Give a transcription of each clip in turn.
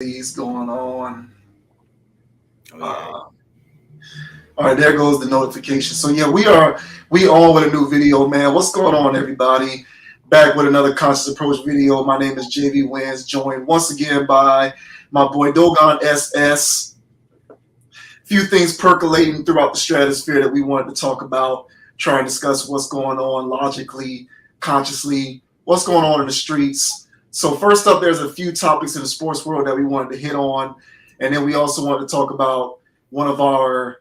These going on. Oh yeah. Uh, all right, there goes the notification. So yeah, we on with a new video, man. What's going on, everybody? Back with another Conscious Approach video. My name is JV Wins, joined once again by my boy Dogon SS. Few things percolating throughout the stratosphere that we wanted to talk about, try and discuss what's going on logically, consciously, what's going on in the streets. So first up, there's a few topics in the sports world that we wanted to hit on, and then we also wanted to talk about one of our,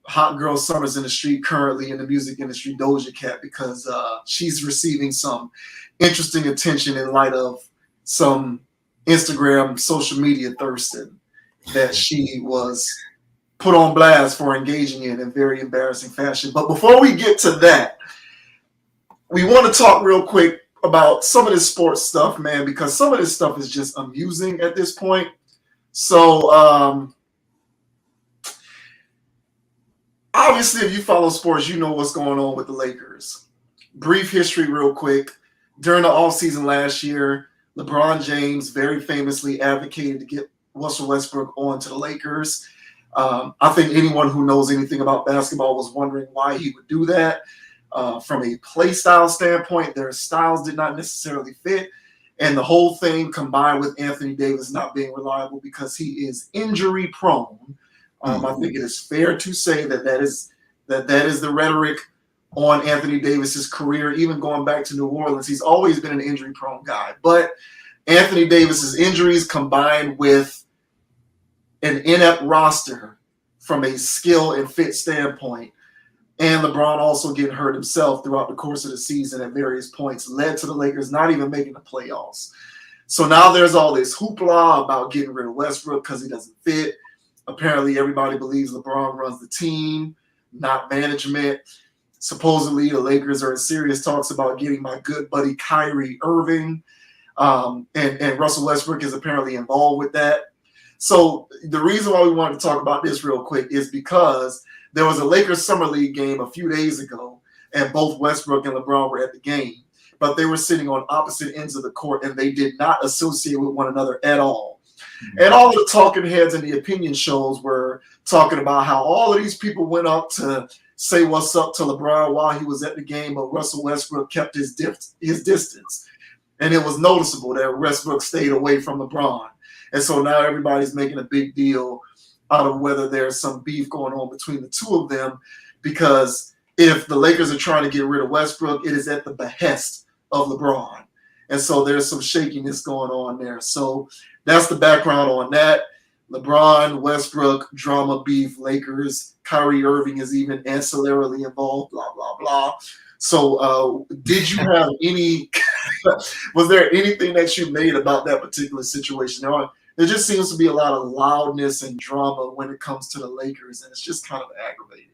hot girl summers in the street currently in the music industry, Doja Cat, because she's receiving some interesting attention in light of some Instagram social media thirsting that she was put on blast for engaging in very embarrassing fashion. But before we get to that, we want to talk real quick about some of this sports stuff, man, because some of this stuff is just amusing at this point. So, obviously, if you follow sports, you know what's going on with the Lakers. Brief history, real quick. During the offseason last year, LeBron James very famously advocated to get Russell Westbrook onto the Lakers. I think anyone who knows anything about basketball was wondering why he would do that. From a play style standpoint, their styles did not necessarily fit. And the whole thing combined with Anthony Davis not being reliable because he is injury prone. I think it is fair to say that is the rhetoric on Anthony Davis's career, even going back to New Orleans. He's always been an injury prone guy. But Anthony Davis's injuries combined with an inept roster from a skill and fit standpoint, and LeBron also getting hurt himself throughout the course of the season at various points, led to the Lakers not even making the playoffs. So now there's all this hoopla about getting rid of Westbrook because he doesn't fit. Apparently, everybody believes LeBron runs the team, not management. Supposedly, the Lakers are in serious talks about getting my good buddy Kyrie Irving, and Russell Westbrook is apparently involved with that. So the reason why we wanted to talk about this real quick is because there was a Lakers Summer League game a few days ago, and both Westbrook and LeBron were at the game, but they were sitting on opposite ends of the court, and they did not associate with one another at all. And all of the talking heads and the opinion shows were talking about how all of these people went up to say what's up to LeBron while he was at the game, but Russell Westbrook kept his distance. And it was noticeable that Westbrook stayed away from LeBron. And so now everybody's making a big deal out of whether there's some beef going on between the two of them, because if the Lakers are trying to get rid of Westbrook, it is at the behest of LeBron. And so there's some shakiness going on there. So that's the background on that. LeBron, Westbrook, drama, beef, Lakers, Kyrie Irving is even ancillarily involved, blah, blah, blah. So did you have any, was there anything that you made about that particular situation? There just seems to be a lot of loudness and drama when it comes to the Lakers, and it's just kind of aggravating.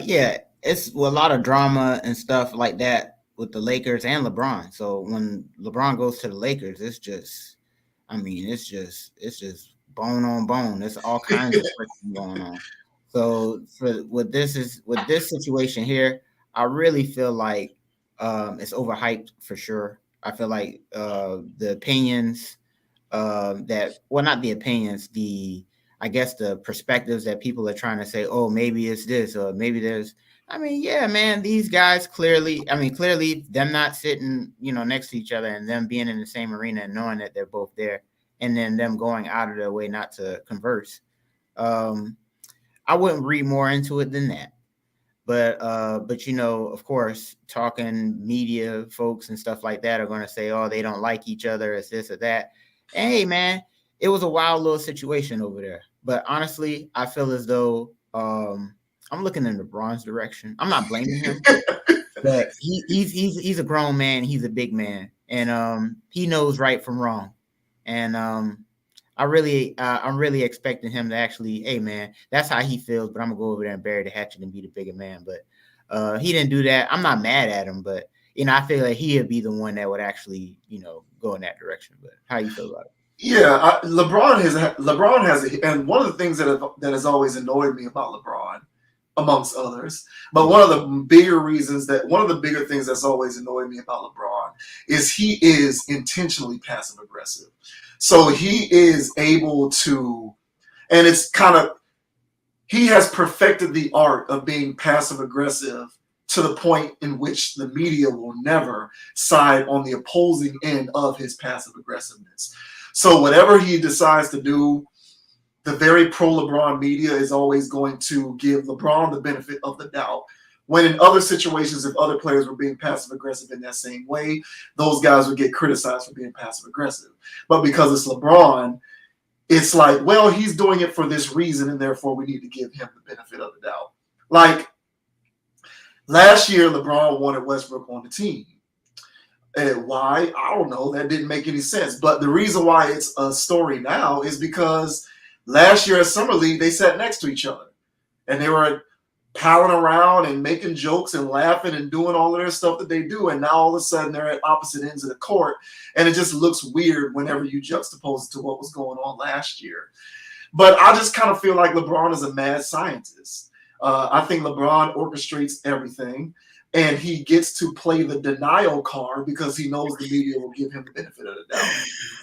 Yeah, it's a lot of drama and stuff like that with the Lakers and LeBron. So when LeBron goes to the Lakers, it's just bone on bone. There's all kinds of friction going on. So with this situation here, I really feel like it's overhyped for sure. I feel like the opinions not the opinions, I guess the perspectives that people are trying to say, oh, maybe it's this or maybe there's. I mean, yeah, man, these guys clearly them not sitting, next to each other and them being in the same arena and knowing that they're both there and then them going out of their way not to converse. I wouldn't read more into it than that. But of course, talking media folks and stuff like that are going to say, oh, they don't like each other, it's this or that. And hey, man, it was a wild little situation over there. But honestly, I feel as though I'm looking in LeBron's direction. I'm not blaming him, but he's a grown man. He's a big man, and he knows right from wrong. And I'm really expecting him to actually, hey man, that's how he feels, but I'm gonna go over there and bury the hatchet and be the bigger man. But he didn't do that. I'm not mad at him, but I feel like he'd be the one that would actually, go in that direction. But how you feel about it? Yeah, LeBron has, and one of the things that has always annoyed me about LeBron, amongst others, but one of the bigger things that's always annoyed me about LeBron is he is intentionally passive aggressive. So he is able to, and it's kind of, he has perfected the art of being passive aggressive to the point in which the media will never side on the opposing end of his passive aggressiveness. So whatever he decides to do, the very pro LeBron media is always going to give LeBron the benefit of the doubt. When in other situations, if other players were being passive aggressive in that same way, those guys would get criticized for being passive aggressive. But because it's LeBron, it's like, well, he's doing it for this reason, and therefore we need to give him the benefit of the doubt. Like last year, LeBron wanted Westbrook on the team. And why? I don't know. That didn't make any sense. But the reason why it's a story now is because last year at Summer League, they sat next to each other. And they were palling around and making jokes and laughing and doing all of their stuff that they do. And now all of a sudden they're at opposite ends of the court. And it just looks weird whenever you juxtapose it to what was going on last year. But I just kind of feel like LeBron is a mad scientist. I think LeBron orchestrates everything. And he gets to play the denial card because he knows the media will give him the benefit of the doubt.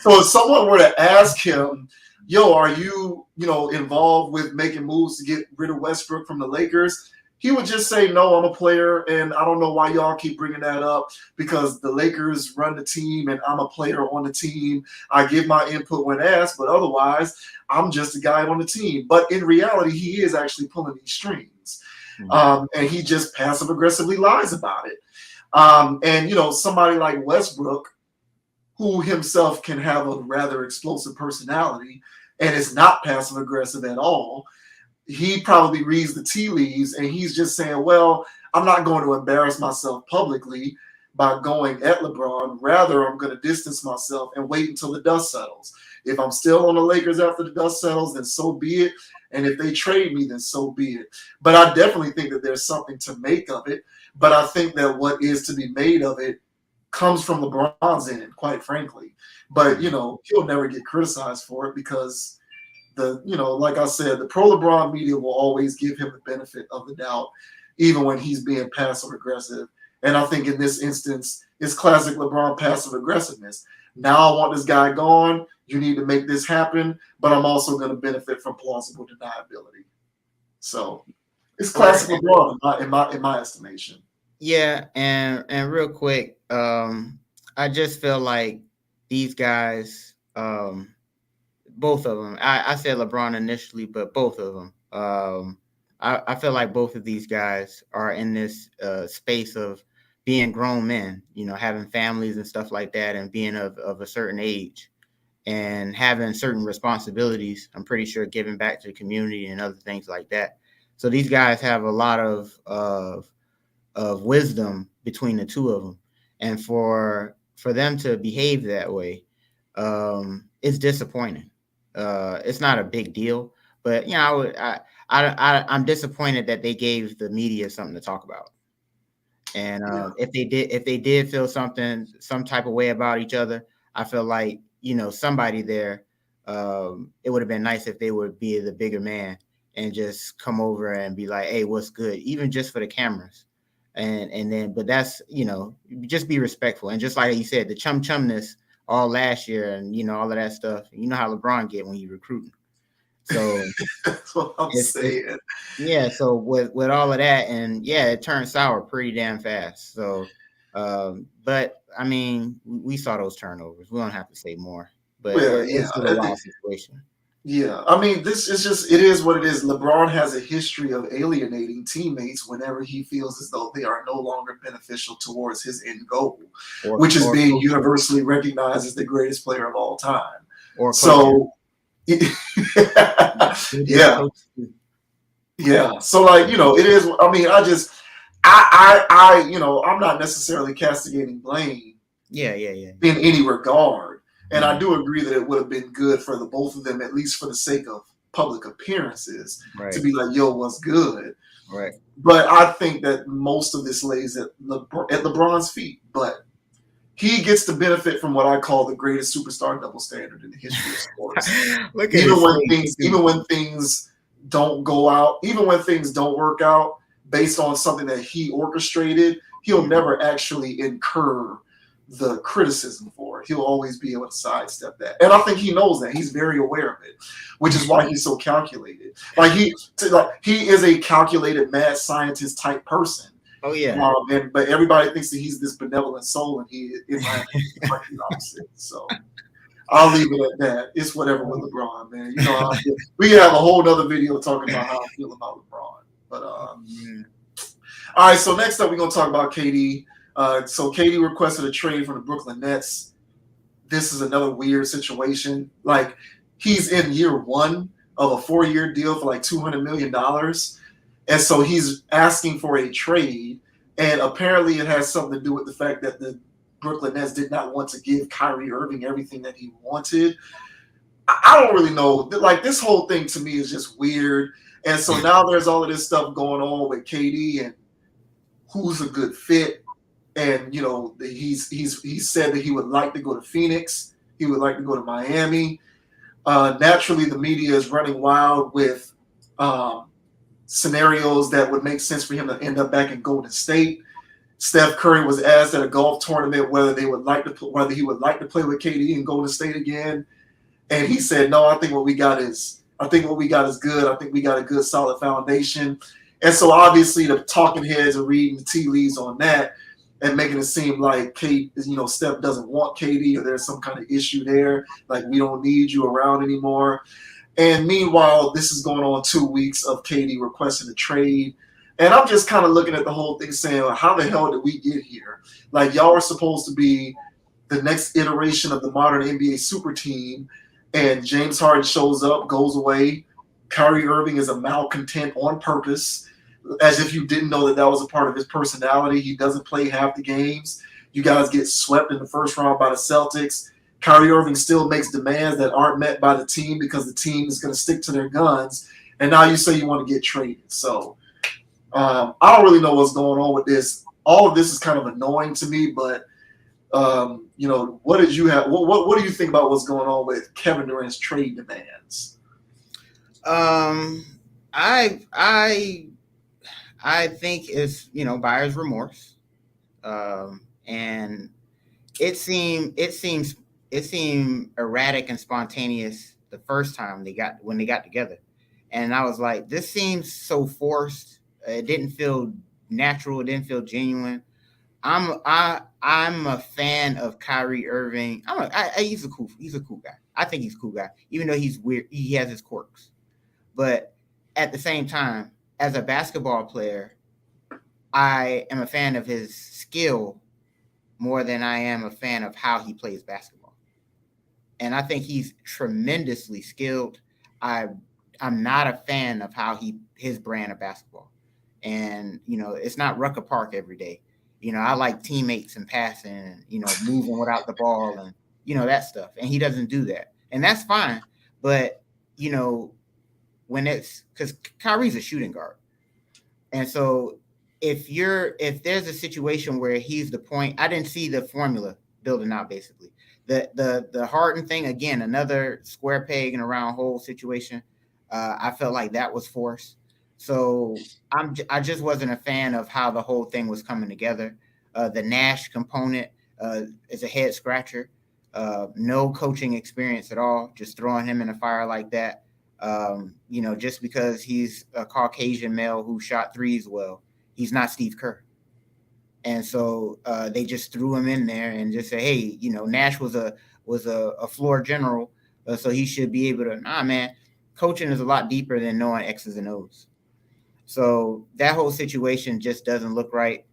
So if someone were to ask him, yo, are you, involved with making moves to get rid of Westbrook from the Lakers? He would just say, no, I'm a player, and I don't know why y'all keep bringing that up because the Lakers run the team, and I'm a player on the team. I give my input when asked, but otherwise, I'm just a guy on the team. But in reality, he is actually pulling these strings, and he just passive-aggressively lies about it. And, somebody like Westbrook, who himself can have a rather explosive personality and is not passive aggressive at all, he probably reads the tea leaves and he's just saying, well, I'm not going to embarrass myself publicly by going at LeBron. Rather, I'm going to distance myself and wait until the dust settles. If I'm still on the Lakers after the dust settles, then so be it. And if they trade me, then so be it. But I definitely think that there's something to make of it. But I think that what is to be made of it comes from LeBron's end, quite frankly. But, he'll never get criticized for it because like I said, the pro LeBron media will always give him the benefit of the doubt, even when he's being passive aggressive. And I think in this instance, it's classic LeBron passive aggressiveness. Now I want this guy gone. You need to make this happen, but I'm also going to benefit from plausible deniability. So it's classic LeBron in my estimation. Yeah, and real quick, I just feel like these guys, both of them. I said LeBron initially, but both of them. I feel like both of these guys are in this space of being grown men, having families and stuff like that, and being of a certain age and having certain responsibilities. I'm pretty sure giving back to the community and other things like that. So these guys have a lot of wisdom between the two of them, and for them to behave that way, it's disappointing. It's not a big deal, but I'm disappointed that they gave the media something to talk about. And if they did feel some type of way about each other, I feel like somebody there, it would have been nice if they would be the bigger man and just come over and be like, hey, what's good, even just for the cameras. And then, but that's, just be respectful. And just like you said, the chumness all last year and, all of that stuff, how LeBron get when you recruiting. So that's what I'm saying. Yeah. So with all of that, and it turned sour pretty damn fast. So, but I mean, we saw those turnovers. We don't have to say more, but it's a wild situation. Yeah, I mean, this is it is what it is. LeBron has a history of alienating teammates whenever he feels as though they are no longer beneficial towards his end goal, which is being universally recognized as the greatest player of all time. So, yeah. So, it is. I mean, I'm not necessarily castigating blame. Yeah. In any regard. And I do agree that it would have been good for the both of them, at least for the sake of public appearances, to be like, yo, what's good? Right. But I think that most of this lays at LeBron's feet. But he gets to benefit from what I call the greatest superstar double standard in the history of sports. Even when things don't go out, even when things don't work out based on something that he orchestrated, he'll never actually incur the criticism for it. for it. He'll always be able to sidestep that. And I think he knows that. He's very aware of it, which is why he's so calculated. Like he is a calculated mad scientist type person. Oh yeah. But everybody thinks that he's this benevolent soul, and he in my like the opposite. So I'll leave it at that. It's whatever with LeBron, man. You know how I feel. We have a whole other video talking about how I feel about LeBron. But all right, so next up we're gonna talk about KD. So KD requested a trade from the Brooklyn Nets. This is another weird situation. Like he's in year one of a 4-year deal for like $200 million. And so he's asking for a trade. And apparently it has something to do with the fact that the Brooklyn Nets did not want to give Kyrie Irving everything that he wanted. I don't really know. Like this whole thing to me is just weird. And so now there's all of this stuff going on with KD and who's a good fit. And, you know, he said that he would like to go to Phoenix. He would like to go to Miami. Naturally, the media is running wild with scenarios that would make sense for him to end up back in Golden State. Steph Curry was asked at a golf tournament whether he would like to play with KD in Golden State again, and he said, "No, I think what we got is good. I think we got a good, solid foundation." And so, obviously, the talking heads are reading the tea leaves on that and making it seem like Steph doesn't want KD or there's some kind of issue there, like we don't need you around anymore. And meanwhile, this is going on 2 weeks of KD requesting a trade. And I'm just kind of looking at the whole thing saying, how the hell did we get here? Like, y'all are supposed to be the next iteration of the modern NBA super team, and James Harden shows up, goes away. Kyrie Irving is a malcontent on purpose, as if you didn't know that was a part of his personality. He doesn't play half the games. You guys get swept in the first round by the Celtics. Kyrie Irving still makes demands that aren't met by the team because the team is going to stick to their guns. And now you say you want to get traded. So I don't really know what's going on with this. All of this is kind of annoying to me, but what did you have? What do you think about what's going on with Kevin Durant's trade demands? I think it's buyer's remorse, and it seems erratic and spontaneous the first time when they got together, and I was like, this seems so forced. It didn't feel natural. It didn't feel genuine. I'm a fan of Kyrie Irving. He's a cool guy. I think he's a cool guy, even though he's weird. He has his quirks, but at the same time, as a basketball player, I am a fan of his skill more than I am a fan of how he plays basketball. And I think he's tremendously skilled. I'm not a fan of his brand of basketball. And, it's not Rucker Park every day. I like teammates and passing and, moving without the ball and, that stuff. And he doesn't do that. And that's fine. But, because Kyrie's a shooting guard. And so if there's a situation where he's the point, I didn't see the formula building out basically. The Harden thing, again, another square peg in a round hole situation. I felt like that was forced. So I just wasn't a fan of how the whole thing was coming together. The Nash component is a head scratcher. No coaching experience at all. Just throwing him in a fire like that. Just because he's a Caucasian male who shot threes well, he's not Steve Kerr. And so they just threw him in there and just say, hey, Nash was a floor general, so he should be able to. Nah, man, coaching is a lot deeper than knowing X's and O's. So that whole situation just doesn't look right.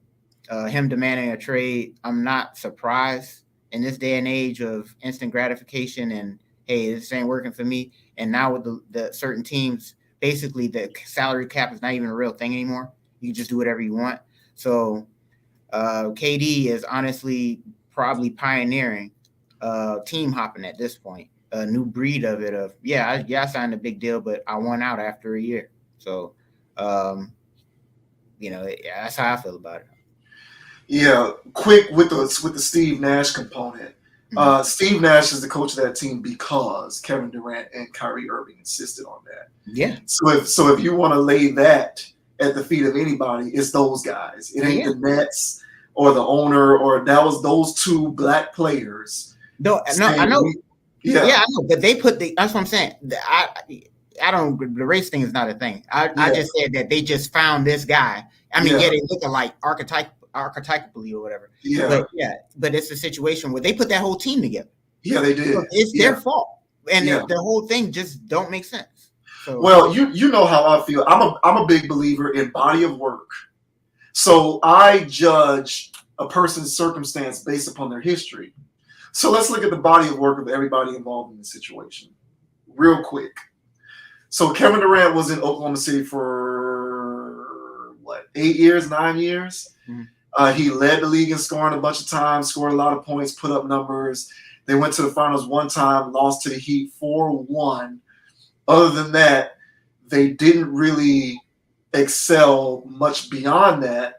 Him demanding a trade, I'm not surprised in this day and age of instant gratification and, hey, this ain't working for me. And now with the certain teams, basically the salary cap is not even a real thing anymore. You can just do whatever you want. So KD is honestly probably pioneering team hopping at this point, a new breed of it of, I signed a big deal, but I won out after a year. So, that's how I feel about it. Yeah, quick with the Steve Nash component. Mm-hmm. Steve Nash is the coach of that team because Kevin Durant and Kyrie Irving insisted on that. Yeah. So if you want to lay that at the feet of anybody, it's those guys. It ain't the Nets or the owner, or that was those two black players No, no, I saying, know. yeah, Yeah, I know, but they put that's what I'm saying. I don't. The race thing is not a thing. I yeah, just said that they just found this guy. I mean, yeah, yeah, they look alike archetypically or whatever. yeah, But yeah, but it's a situation where they put that whole team together. yeah, they So did. it's their Yeah, fault, and yeah. the whole thing just don't make sense. So Well, you know how I feel. I'm a big believer in body of work. So I judge a person's circumstance based upon their history. So let's look at the body of work of everybody involved in the situation, real quick. So Kevin Durant was in Oklahoma City for what, 8 years, 9 years. mhm. He led the league in scoring a bunch of times, scored a lot of points, put up numbers. They went to the finals one time, lost to the Heat 4-1. Other than that, they didn't really excel much beyond that.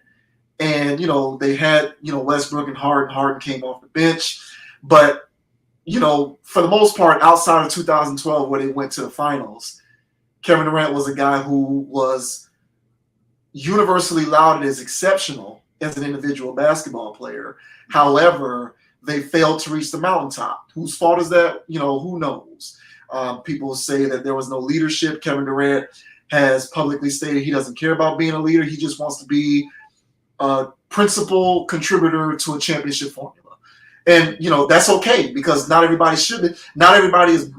And, they had, Westbrook and Harden. Harden came off the bench. But, for the most part, outside of 2012, where they went to the finals, Kevin Durant was a guy who was universally lauded as exceptional as an individual basketball player. However, they failed to reach the mountaintop. Whose fault is that? Who knows? People say that there was no leadership. Kevin Durant has publicly stated he doesn't care about being a leader. He just wants to be a principal contributor to a championship formula. And, that's okay because not everybody should be. Not everybody is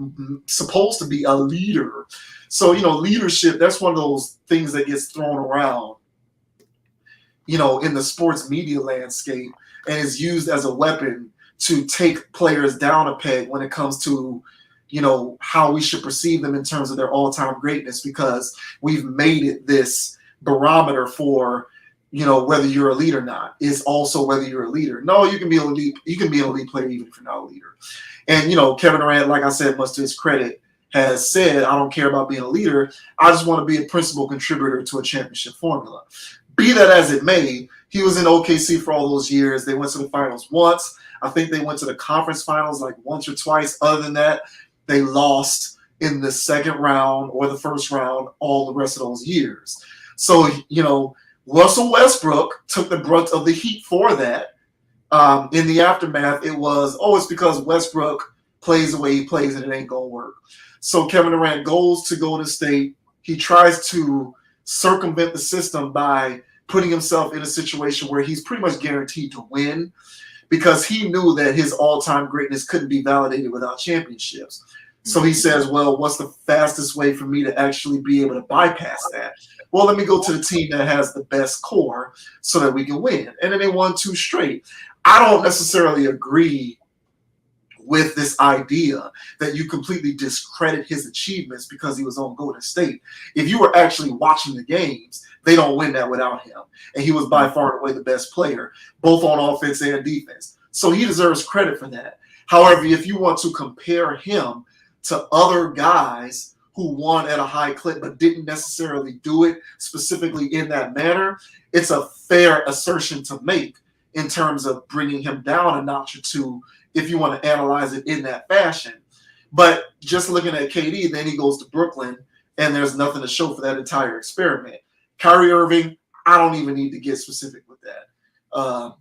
supposed to be a leader. So, leadership, that's one of those things that gets thrown around, in the sports media landscape and is used as a weapon to take players down a peg when it comes to, how we should perceive them in terms of their all-time greatness, because we've made it this barometer for, whether you're a leader or not, is also whether you're a leader. No, you can be elite. You can be an elite player even if you're not a leader. And, Kevin Durant, like I said, much to his credit, has said, I don't care about being a leader. I just want to be a principal contributor to a championship formula. Be that as it may, he was in OKC for all those years. They went to the finals once. I think they went to the conference finals like once or twice. Other than that, they lost in the second round or the first round all the rest of those years. So, Russell Westbrook took the brunt of the heat for that. In the aftermath, it was, it's because Westbrook plays the way he plays and it ain't going to work. So Kevin Durant goes to Golden State. He tries to circumvent the system by putting himself in a situation where he's pretty much guaranteed to win because he knew that his all-time greatness couldn't be validated without championships. So he says, well, what's the fastest way for me to actually be able to bypass that? Well, let me go to the team that has the best core so that we can win. And then they won 2 straight. I don't necessarily agree with this idea that you completely discredit his achievements because he was on Golden State. If you were actually watching the games, they don't win that without him. And he was by far and away the best player, both on offense and defense. So he deserves credit for that. However, if you want to compare him to other guys who won at a high clip but didn't necessarily do it specifically in that manner, it's a fair assertion to make in terms of bringing him down a notch or two if you want to analyze it in that fashion. But just looking at KD, then he goes to Brooklyn, and there's nothing to show for that entire experiment. Kyrie Irving, I don't even need to get specific with that.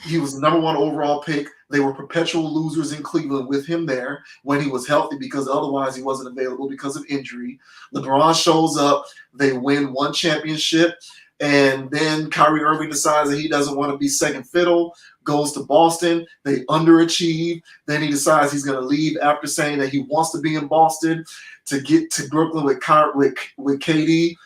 He was the number 1 overall pick. They were perpetual losers in Cleveland with him there when he was healthy because otherwise he wasn't available because of injury. LeBron shows up. They win 1 championship. And then Kyrie Irving decides that he doesn't want to be second fiddle, goes to Boston. They underachieve. Then he decides he's going to leave after saying that he wants to be in Boston to get to Brooklyn with KD.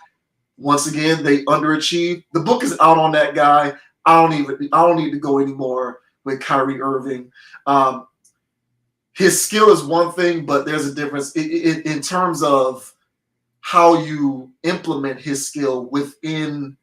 Once again, they underachieve. The book is out on that guy. I don't need to go anymore with Kyrie Irving. His skill is one thing, but there's a difference in terms of how you implement his skill within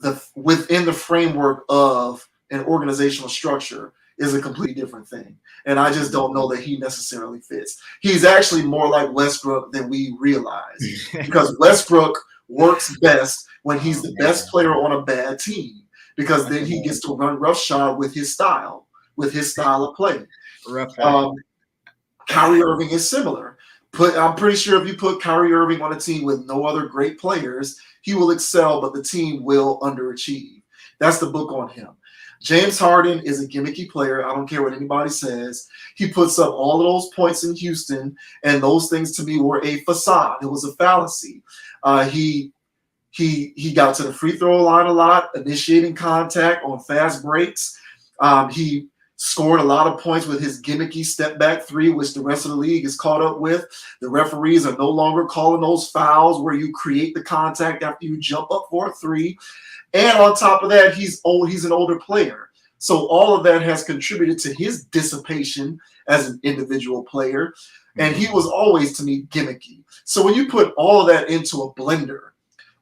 the framework of an organizational structure is a completely different thing. And I just don't know that he necessarily fits. He's actually more like Westbrook than we realize because Westbrook works best when he's the best player on a bad team because then he gets to run roughshod with his style of play. Kyrie Irving is similar. I'm pretty sure if you put Kyrie Irving on a team with no other great players, he will excel, but the team will underachieve. That's the book on him. James Harden is a gimmicky player. I don't care what anybody says. He puts up all of those points in Houston, and those things to me were a facade. It was a fallacy. He got to the free throw line a lot, initiating contact on fast breaks. He scored a lot of points with his gimmicky step back three, which the rest of the league is caught up with. The referees are no longer calling those fouls where you create the contact after you jump up for a three. And on top of that, he's an older player. So all of that has contributed to his dissipation as an individual player. And he was always, to me, gimmicky. So when you put all of that into a blender,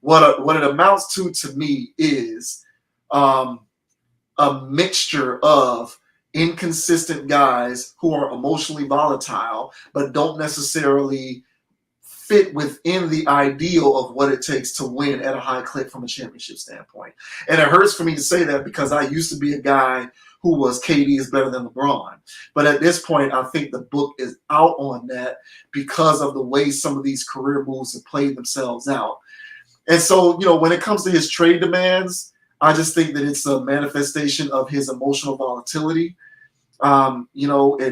what it amounts to me is a mixture of inconsistent guys who are emotionally volatile, but don't necessarily fit within the ideal of what it takes to win at a high clip from a championship standpoint. And it hurts for me to say that because I used to be a guy who was KD is better than LeBron. But at this point, I think the book is out on that because of the way some of these career moves have played themselves out. And so, when it comes to his trade demands, I just think that it's a manifestation of his emotional volatility, and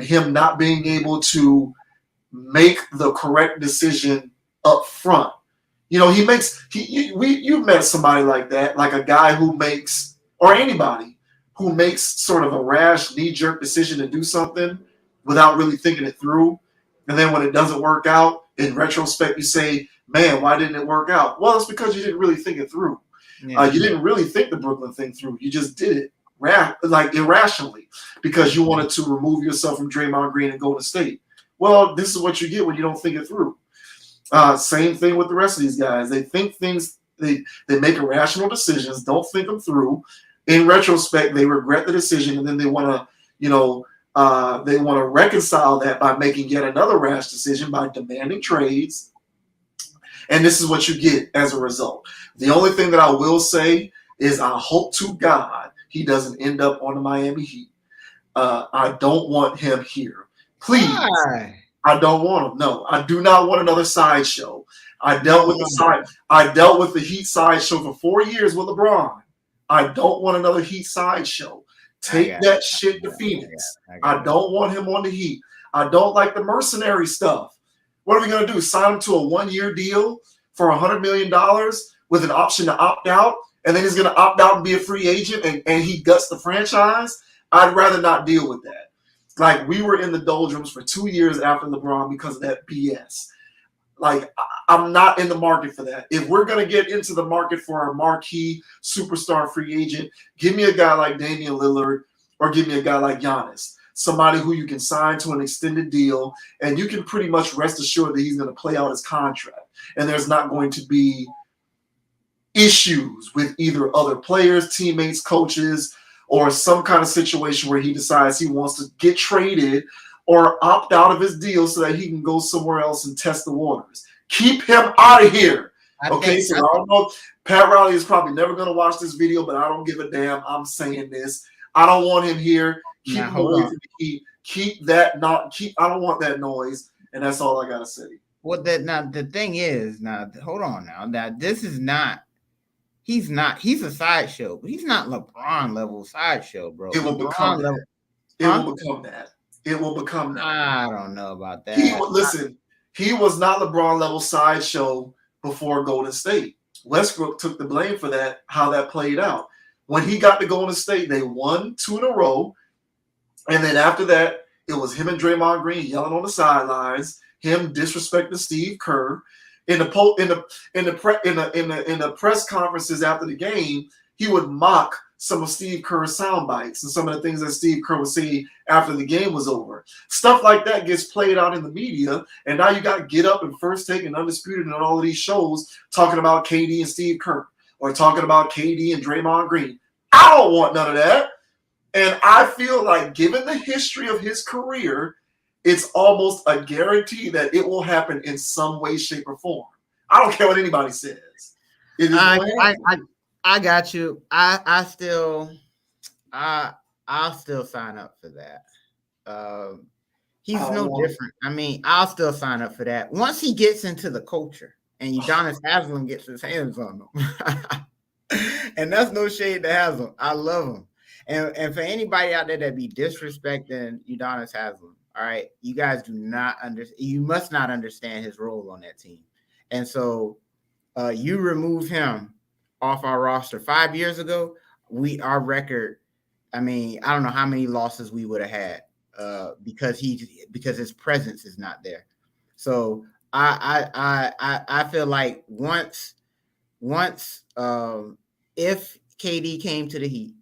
him not being able to make the correct decision up front. You've met somebody like that, like a guy who makes, or anybody who makes sort of a rash knee-jerk decision to do something without really thinking it through. And then when it doesn't work out, in retrospect, you say, man, why didn't it work out? Well, it's because you didn't really think it through. Yeah. You didn't really think the Brooklyn thing through. You just did it irrationally because you wanted to remove yourself from Draymond Green and Golden State. Well, this is what you get when you don't think it through. Same thing with the rest of these guys. They think things, they make irrational decisions, don't think them through. In retrospect, they regret the decision, and then they want to reconcile that by making yet another rash decision by demanding trades. And this is what you get as a result. The only thing that I will say is I hope to God he doesn't end up on the Miami Heat. I don't want him here. Please. Why? I don't want him. No, I do not want another sideshow. I dealt with the Heat sideshow for 4 years with LeBron. I don't want another Heat sideshow. Take that shit to Phoenix. I don't want him on the Heat. I don't like the mercenary stuff. What are we going to do? Sign him to a 1-year deal for $100 million with an option to opt out, and then he's going to opt out and be a free agent, and he guts the franchise? I'd rather not deal with that. Like, we were in the doldrums for 2 years after LeBron because of that BS. Like, I'm not in the market for that. If we're going to get into the market for a marquee superstar free agent, give me a guy like Damian Lillard or give me a guy like Giannis, somebody who you can sign to an extended deal, and you can pretty much rest assured that he's going to play out his contract. And there's not going to be issues with either other players, teammates, coaches, or some kind of situation where he decides he wants to get traded or opt out of his deal so that he can go somewhere else and test the waters. Keep him out of here. I don't know. Pat Riley is probably never going to watch this video, but I don't give a damn. I'm saying this. I don't want him here. Keep him away from the Heat. I don't want that noise. And that's all I got to say. Well, the thing is, hold on now. Now, this is not, he's a sideshow, but he's not LeBron level sideshow, bro. It will become that. It will become that. It will become that. I don't know about that. He was not LeBron level sideshow before Golden State. Westbrook took the blame for that, how that played out. When he got to Golden State, they won 2 in a row. And then after that, it was him and Draymond Green yelling on the sidelines, him disrespecting Steve Kerr. In the press conferences after the game, he would mock some of Steve Kerr's sound bites and some of the things that Steve Kerr would say after the game was over. Stuff like that gets played out in the media, and now you got Get Up and First Take and Undisputed and all of these shows talking about KD and Steve Kerr or talking about KD and Draymond Green. I don't want none of that. And I feel like, given the history of his career, it's almost a guarantee that it will happen in some way, shape, or form. I don't care what anybody says. I got you. I'll still sign up for that. He's no different. I mean, I'll still sign up for that. Once he gets into the culture and Udonis Haslem gets his hands on him. And that's no shade to Haslem. I love him. And for anybody out there that be disrespecting Udonis Haslem, all right, you guys do not understand. You must not understand his role on that team. And so you remove him off our roster 5 years ago, our record. I mean, I don't know how many losses we would have had because his presence is not there. So I feel like once if KD came to the Heat,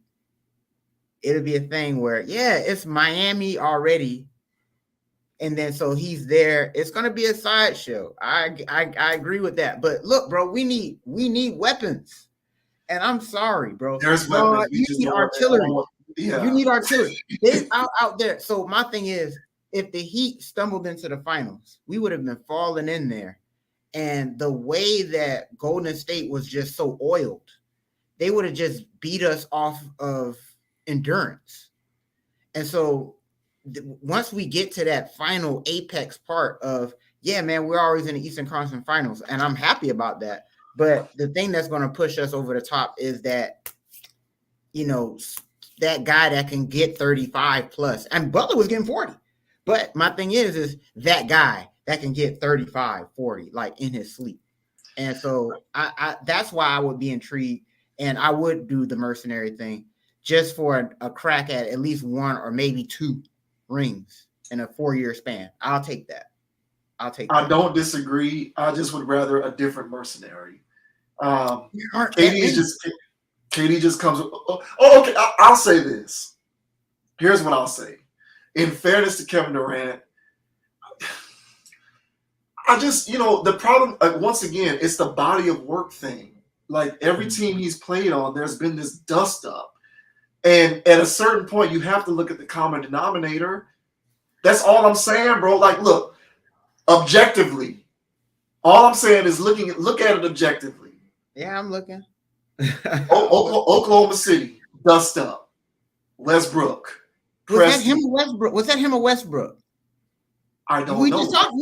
it'll be a thing where it's Miami already, and then so he's there. It's gonna be a sideshow. I agree with that. But look, bro, we need weapons, and I'm sorry, bro. There's weapons. You need artillery. You need artillery. They out there. So my thing is, if the Heat stumbled into the finals, we would have been falling in there. And the way that Golden State was just so oiled, they would have just beat us off of endurance. And so once we get to that final apex part of, man, we're always in the Eastern Conference Finals, and I'm happy about that. But the thing that's going to push us over the top is that, that guy that can get 35 plus. And Butler was getting 40. But my thing is that guy that can get 35, 40, like in his sleep. And so I that's why I would be intrigued, and I would do the mercenary thing just for a crack at least one or maybe two rings in a 4-year span. I'll take that. I don't disagree. I just would rather a different mercenary. KD just comes. Okay. I'll say this. Here's what I'll say. In fairness to Kevin Durant, I just, the problem, once again, it's the body of work thing. Like every team he's played on, there's been this dust up. And at a certain point, you have to look at the common denominator. That's all I'm saying, bro. Like, look, objectively, all I'm saying is look at it objectively. Yeah, I'm looking. Oklahoma City, dust up. Westbrook. Was that him or Westbrook? I don't know. We just talked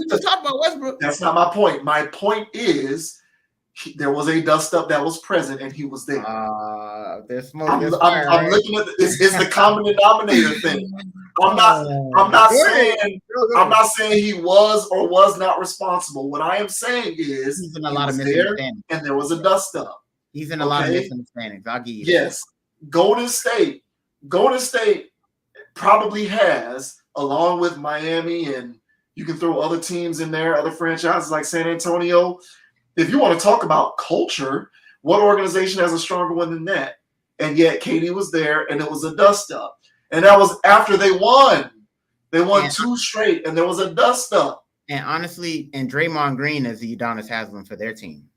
about Westbrook. That's not my point. My point is there was a dust up that was present, and he was there. There's smoke. I'm looking at it's the common denominator thing. I'm not saying he was or was not responsible. What I am saying is he's in a lot of misunderstandings, and there was a dust up. He's in a lot of misunderstandings. I'll give you that. Golden State probably has, along with Miami, and you can throw other teams in there, other franchises like San Antonio. If you want to talk about culture, what organization has a stronger one than that? And yet KD was there, and it was a dust-up. And that was after they won. They won 2 straight, and there was a dust-up. And honestly, Draymond Green is the Udonis Haslem for their team.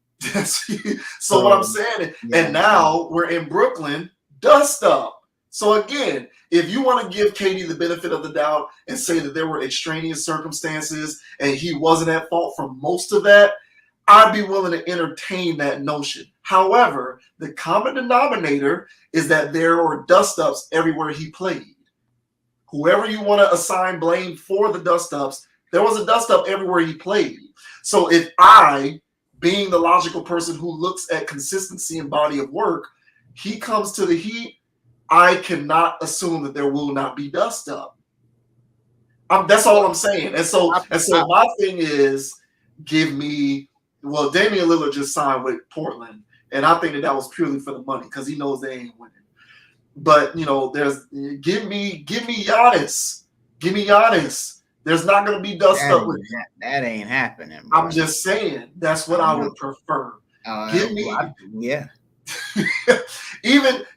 So what I'm saying, and now we're in Brooklyn, dust-up. So again, if you want to give KD the benefit of the doubt and say that there were extraneous circumstances and he wasn't at fault for most of that, I'd be willing to entertain that notion. However, the common denominator is that there were dust-ups everywhere he played. Whoever you want to assign blame for the dust-ups, there was a dust-up everywhere he played. So if I, being the logical person who looks at consistency and body of work, he comes to the Heat, I cannot assume that there will not be dust up. That's all I'm saying. And so my thing is, Damian Lillard just signed with Portland, and I think that was purely for the money because he knows they ain't winning. But there's give me Giannis. Give me Giannis. There's not going to be dust up with that. Ain't happening. Bro. I'm just saying that's what I would prefer. Give me.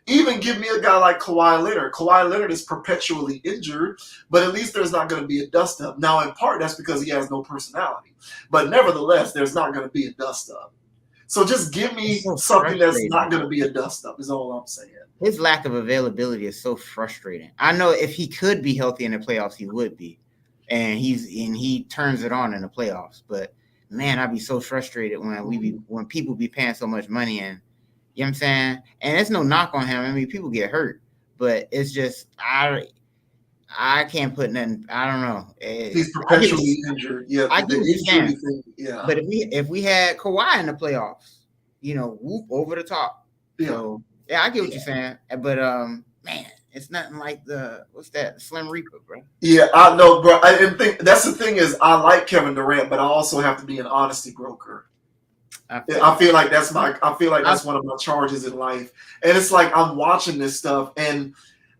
Even give me a guy like Kawhi Leonard. Kawhi Leonard is perpetually injured, but at least there's not going to be a dust-up. Now, in part, that's because he has no personality. But nevertheless, there's not going to be a dust-up. So just give me something that's not going to be a dust-up is all I'm saying. His lack of availability is so frustrating. I know if he could be healthy in the playoffs, he would be. And he turns it on in the playoffs. But, man, I'd be so frustrated when people be paying so much money and you know what I'm saying? And it's no knock on him. I mean, people get hurt, but it's just I can't put nothing. I don't know. He's perpetually injured. Yeah, I get what you're saying. Yeah. But if we had Kawhi in the playoffs, whoop over the top. Yeah. So I get what you're saying. But man, It's nothing like the what's that Slim Reaper, bro. Yeah, I know, bro. And think that's the thing is, I like Kevin Durant, but I also have to be an honesty broker. I feel I you. feel like that's my. I feel like I, that's one of my charges in life. And it's like I'm watching this stuff, and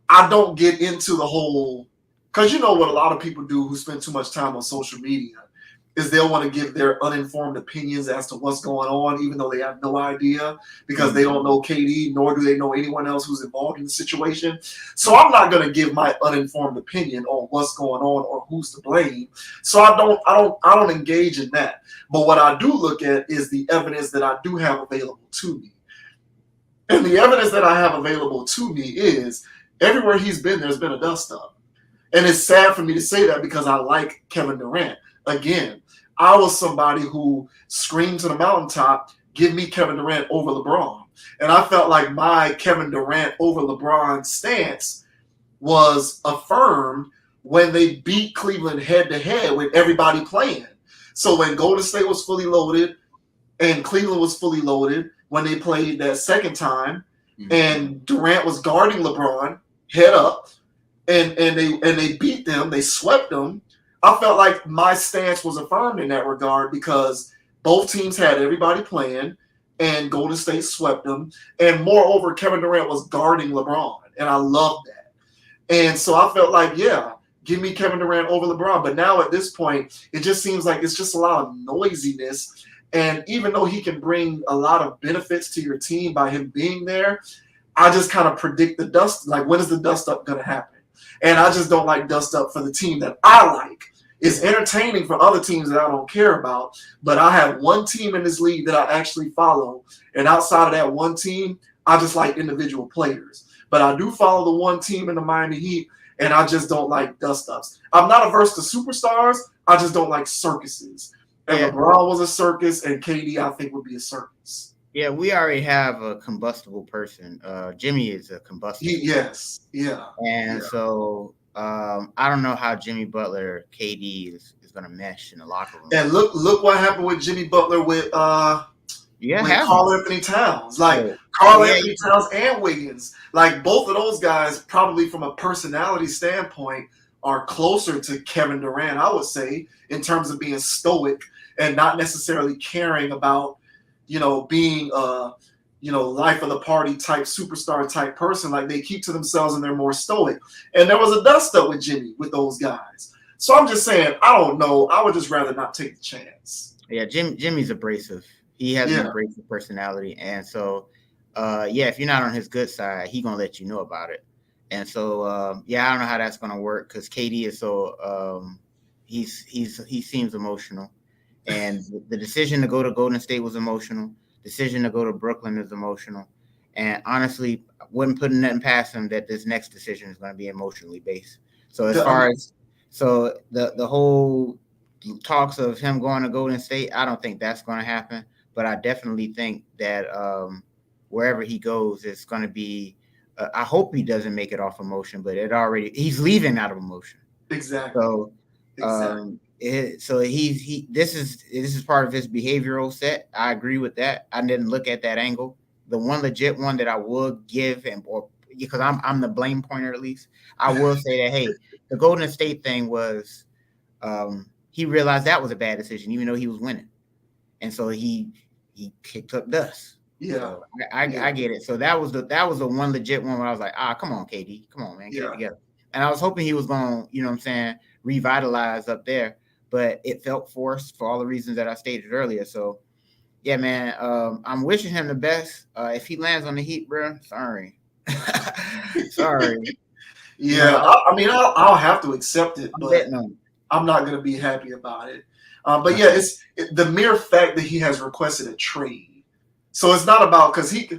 I don't get into the whole because you know what a lot of people do who spend too much time on social media is they'll want to give their uninformed opinions as to what's going on, even though they have no idea because they don't know KD, nor do they know anyone else who's involved in the situation. So I'm not going to give my uninformed opinion on what's going on or who's to blame. So I don't engage in that. But what I do look at is the evidence that I do have available to me. And the evidence that I have available to me is everywhere he's been, there's been a dust up. And it's sad for me to say that because I like Kevin Durant. Again, I was somebody who screamed to the mountaintop, give me Kevin Durant over LeBron. And I felt like my Kevin Durant over LeBron stance was affirmed when they beat Cleveland head to head with everybody playing. So when Golden State was fully loaded and Cleveland was fully loaded, when they played that second time, and Durant was guarding LeBron head up, and they beat them, they swept them. I felt like my stance was affirmed in that regard because both teams had everybody playing, and Golden State swept them. And moreover, Kevin Durant was guarding LeBron, and I loved that. And so I felt like, yeah, give me Kevin Durant over LeBron. But now at this point, it just seems like it's just a lot of noisiness. And even though he can bring a lot of benefits to your team by him being there, I just kind of predict the dust. Like, when is the dust up going to happen? And I just don't like dust up for the team that I like. It's entertaining for other teams that I don't care about. But I have one team in this league that I actually follow. And outside of that one team, I just like individual players. But I do follow the one team in the Miami Heat, and I just don't like dust ups. I'm not averse to superstars. I just don't like circuses. And LeBron was a circus, and KD, I think, would be a circus. Yeah, we already have a combustible person. Jimmy is a combustible. Yes, yeah. And so I don't know how Jimmy Butler, KD is going to mesh in the locker room. And look what happened with Jimmy Butler with Karl-Anthony Towns. Like Karl-Anthony Towns and Wiggins. Like both of those guys, probably from a personality standpoint, are closer to Kevin Durant, I would say, in terms of being stoic and not necessarily caring about, being life of the party type superstar type person. Like they keep to themselves and they're more stoic. And there was a dust up with Jimmy with those guys. So I'm just saying, I don't know. I would just rather not take the chance. Yeah, Jimmy's abrasive. He has an abrasive personality. And so, if you're not on his good side, he's going to let you know about it. And so, I don't know how that's going to work because KD is so he seems emotional, and the decision to go to Golden State was emotional. Decision to go to Brooklyn is emotional, and honestly, I wouldn't put nothing past him that this next decision is going to be emotionally based. So as far as the whole talks of him going to Golden State, I don't think that's going to happen. But I definitely think that wherever he goes, it's going to be. I hope he doesn't make it off emotion, but he's leaving out of emotion. Exactly. So, this is part of his behavioral set. I agree with that. I didn't look at that angle. The one legit one that I would give because I'm the blame pointer at least. I will say that hey, the Golden State thing was he realized that was a bad decision, even though he was winning, and so he kicked up dust. Yeah, so I get it. So that was the one legit one where I was like, come on, KD, come on, man, get it together. And I was hoping he was going to, revitalize up there, but it felt forced for all the reasons that I stated earlier. So, yeah, man, I'm wishing him the best. If he lands on the Heat, bro, sorry. Yeah, I'll have to accept it, but I'm not going to be happy about it. But yeah, it's the mere fact that he has requested a trade. So it's not about because he,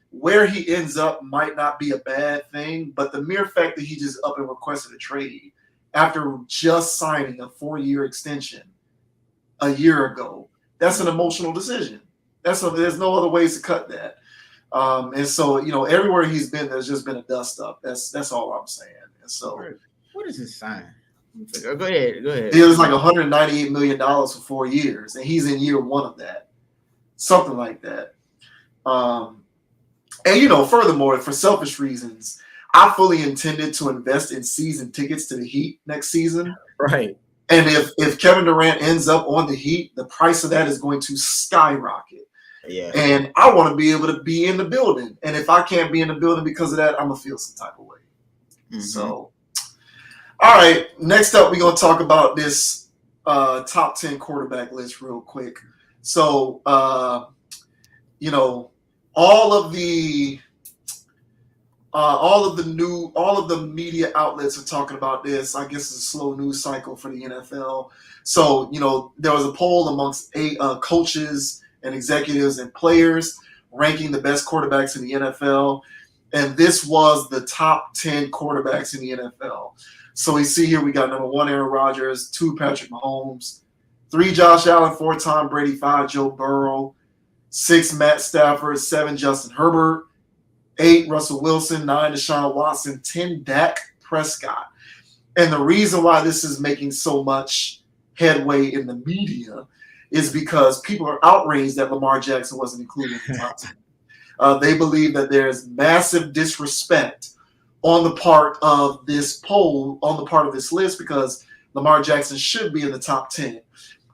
where he ends up might not be a bad thing, but the mere fact that he just up and requested a trade after just signing a 4-year extension a year ago, that's an emotional decision. There's no other ways to cut that. And so, everywhere he's been, there's just been a dust up. That's all I'm saying. And so, what is his sign? Go ahead. It was like $198 million for 4 years, and he's in year one of that. Something like that. And, furthermore, for selfish reasons, I fully intended to invest in season tickets to the Heat next season. Right. And if Kevin Durant ends up on the Heat, the price of that is going to skyrocket. Yeah. And I want to be able to be in the building. And if I can't be in the building because of that, I'm going to feel some type of way. Mm-hmm. So, all right. Next up, we're going to talk about this top 10 quarterback list real quick. So, you know, all of the media outlets are talking about this. I guess it's a slow news cycle for the NFL. So, you know, there was a poll amongst coaches and executives and players ranking the best quarterbacks in the NFL. And this was the top 10 quarterbacks in the NFL. So we see here we got number 1, Aaron Rodgers, 2, Patrick Mahomes, 3, Josh Allen, 4, Tom Brady, 5, Joe Burrow, 6, Matt Stafford, 7, Justin Herbert, 8, Russell Wilson, 9, Deshaun Watson, 10, Dak Prescott. And the reason why this is making so much headway in the media is because people are outraged that Lamar Jackson wasn't included in the top 10. They believe that there's massive disrespect on the part of this poll, on the part of this list, because Lamar Jackson should be in the top 10.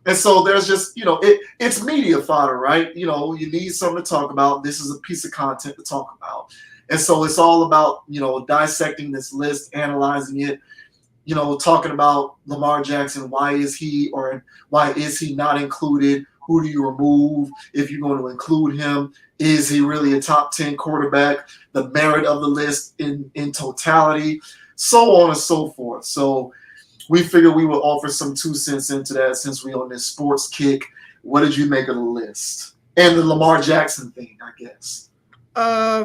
And so there's just, you know, it's media fodder, right? You know, you need something to talk about. This is a piece of content to talk about. And so it's all about, you know, dissecting this list, analyzing it, you know, talking about Lamar Jackson. Why is he not included? Who do you remove if you're going to include him? Is he really a top 10 quarterback? The merit of the list in totality, so on and so forth. So we figured we would offer some 2 cents into that since we're on this sports kick. What did you make of the list? And the Lamar Jackson thing, I guess.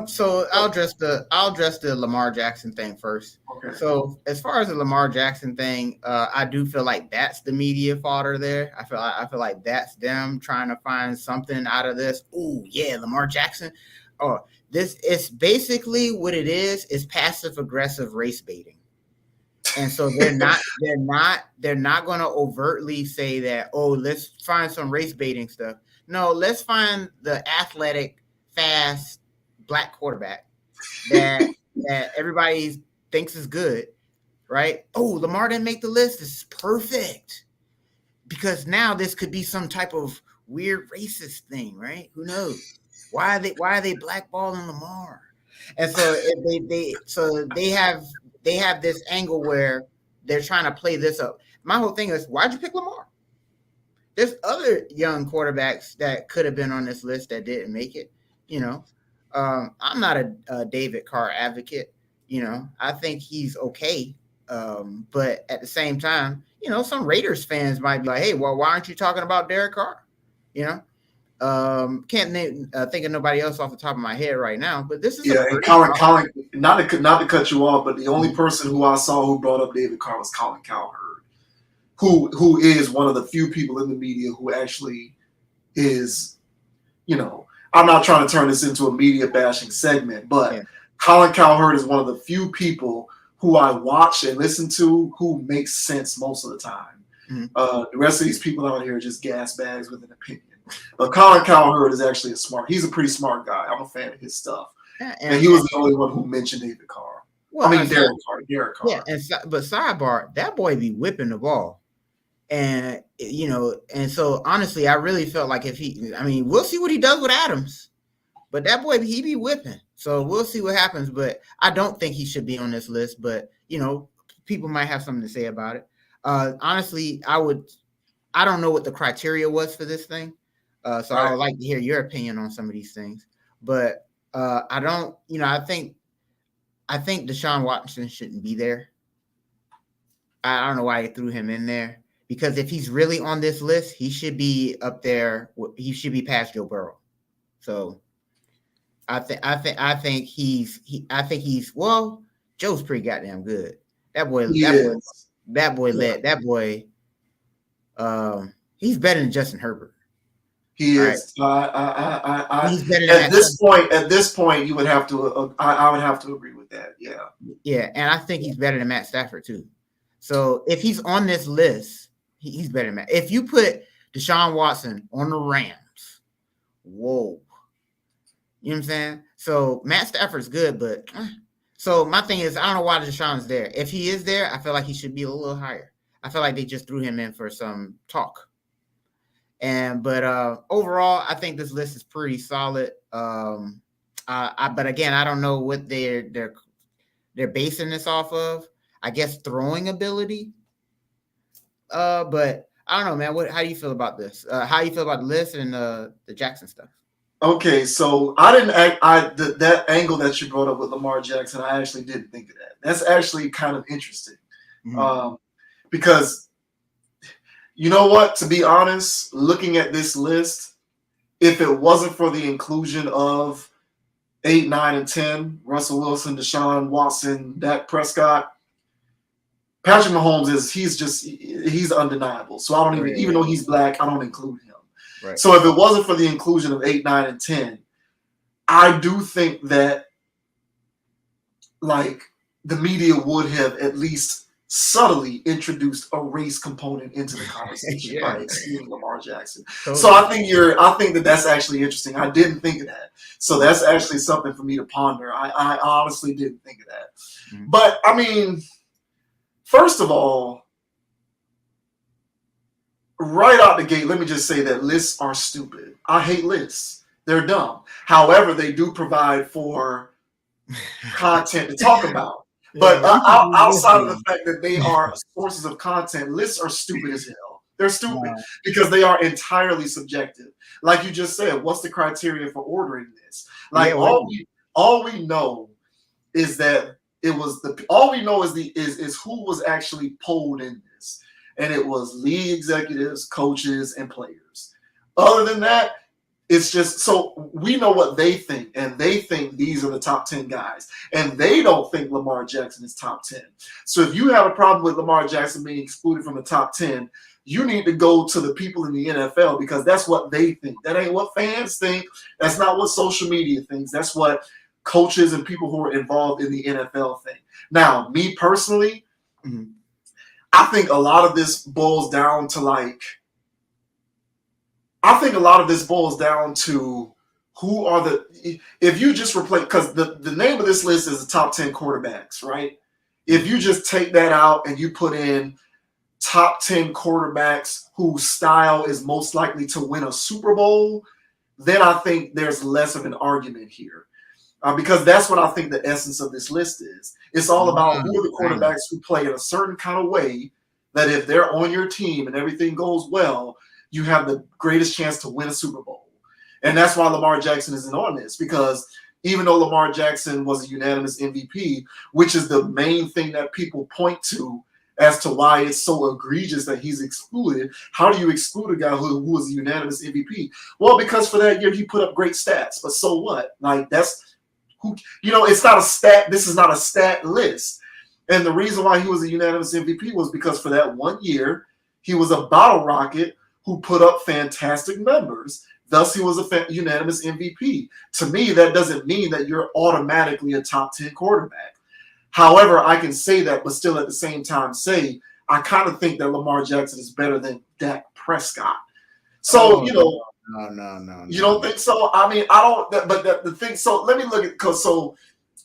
So I'll address the Lamar Jackson thing first. Okay. So as far as the Lamar Jackson thing, I do feel like that's the media fodder there. I feel like that's them trying to find something out of this. Ooh, yeah, Lamar Jackson. Oh, this is basically what it is passive aggressive race baiting. And so they're not going to overtly say that, oh, let's find some race baiting stuff. No, let's find the athletic, fast black quarterback that everybody thinks is good, right? Oh, Lamar didn't make the list. This is perfect because now this could be some type of weird racist thing, right? Who knows? Why are they blackballing Lamar? And so they have this angle where they're trying to play this up. My whole thing is, why'd you pick Lamar? There's other young quarterbacks that could have been on this list that didn't make it. You know, I'm not a David Carr advocate. You know, I think he's okay. But at the same time, you know, some Raiders fans might be like, hey, well, why aren't you talking about Derek Carr? You know, can't think of nobody else off the top of my head right now, but this is and Colin, not to cut you off, but the only person who I saw who brought up David Carr was Colin Cowherd, who is one of the few people in the media who actually is, you know, I'm not trying to turn this into a media bashing segment, but Colin Cowherd is one of the few people who I watch and listen to who makes sense most of the time. Mm-hmm. The rest of these people out here are just gas bags with an opinion. But Colin Cowherd is actually he's a pretty smart guy. I'm a fan of his stuff. Yeah, and he was the only one who mentioned David Carr. Well, I mean, Derek Carr. Yeah, but sidebar, that boy be whipping the ball. And, you know, and so honestly, I really felt like we'll see what he does with Adams. But that boy, he be whipping. So we'll see what happens. But I don't think he should be on this list. But, you know, people might have something to say about it. Honestly, I don't know what the criteria was for this thing. So I would like to hear your opinion on some of these things. But I don't, you know, I think Deshaun Watson shouldn't be there. I don't know why they threw him in there. Because if he's really on this list, he should be up there. He should be past Joe Burrow. So I think he's well, Joe's pretty goddamn good. That boy, he's better than Justin Herbert. He is. Right. He's better than at this point, you would have to. I would have to agree with that. Yeah. Yeah, and I think he's better than Matt Stafford too. So if he's on this list, he's better than Matt. If you put Deshaun Watson on the Rams, whoa. You know what I'm saying? So Matt Stafford's good, but So my thing is, I don't know why Deshaun's there. If he is there, I feel like he should be a little higher. I feel like they just threw him in for some talk. But overall, I think this list is pretty solid. But again, I don't know what they're basing this off of. I guess throwing ability. But I don't know, man. How do you feel about this? How do you feel about the list and the Jackson stuff? Okay, so I didn't that angle that you brought up with Lamar Jackson, I actually didn't think of that. That's actually kind of interesting. Because you know what, to be honest, looking at this list, if it wasn't for the inclusion of 8, 9, and 10, Russell Wilson, Deshaun Watson, Dak Prescott, Patrick Mahomes he's undeniable. So I don't even though he's black, I don't include him. Right. So if it wasn't for the inclusion of 8, 9, and 10, I do think that like the media would have at least subtly introduced a race component into the conversation by excluding Lamar Jackson. Totally. So I think that's actually interesting. I didn't think of that. So that's actually something for me to ponder. I honestly didn't think of that. Mm-hmm. But I mean, first of all, right out the gate, let me just say that lists are stupid. I hate lists. They're dumb. However, they do provide for content to talk about. But outside of the fact that they are sources of content, lists are stupid as hell. They're stupid because they are entirely subjective. Like you just said, what's the criteria for ordering this? Like all we know is that it was all we know is who was actually polled in this. And it was league executives, coaches, and players. Other than that, it's just so we know what they think, and they think these are the top 10 guys, and they don't think Lamar Jackson is top 10. So if you have a problem with Lamar Jackson being excluded from the top 10, you need to go to the people in the NFL because that's what they think. That ain't what fans think. That's not what social media thinks. That's what coaches and people who are involved in the NFL think. Now, me personally, I think a lot of this boils down to who are if you just replace, because the name of this list is the top 10 quarterbacks, right? If you just take that out and you put in top 10 quarterbacks whose style is most likely to win a Super Bowl, then I think there's less of an argument here. Because that's what I think the essence of this list is. It's all about who are the quarterbacks who play in a certain kind of way that if they're on your team and everything goes well, you have the greatest chance to win a Super Bowl. And that's why Lamar Jackson isn't on this, because even though Lamar Jackson was a unanimous MVP, which is the main thing that people point to as to why it's so egregious that he's excluded. How do you exclude a guy who was a unanimous MVP? Well, because for that year he put up great stats, but so what? Like that's who, it's not a stat. This is not a stat list. And the reason why he was a unanimous MVP was because for that 1 year, he was a bottle rocket who put up fantastic numbers. Thus, he was a unanimous MVP. To me, that doesn't mean that you're automatically a top 10 quarterback. However, I can say that, but still at the same time say, I kind of think that Lamar Jackson is better than Dak Prescott. So, No. You don't think so? I mean, I don't, but the thing, so let me look at,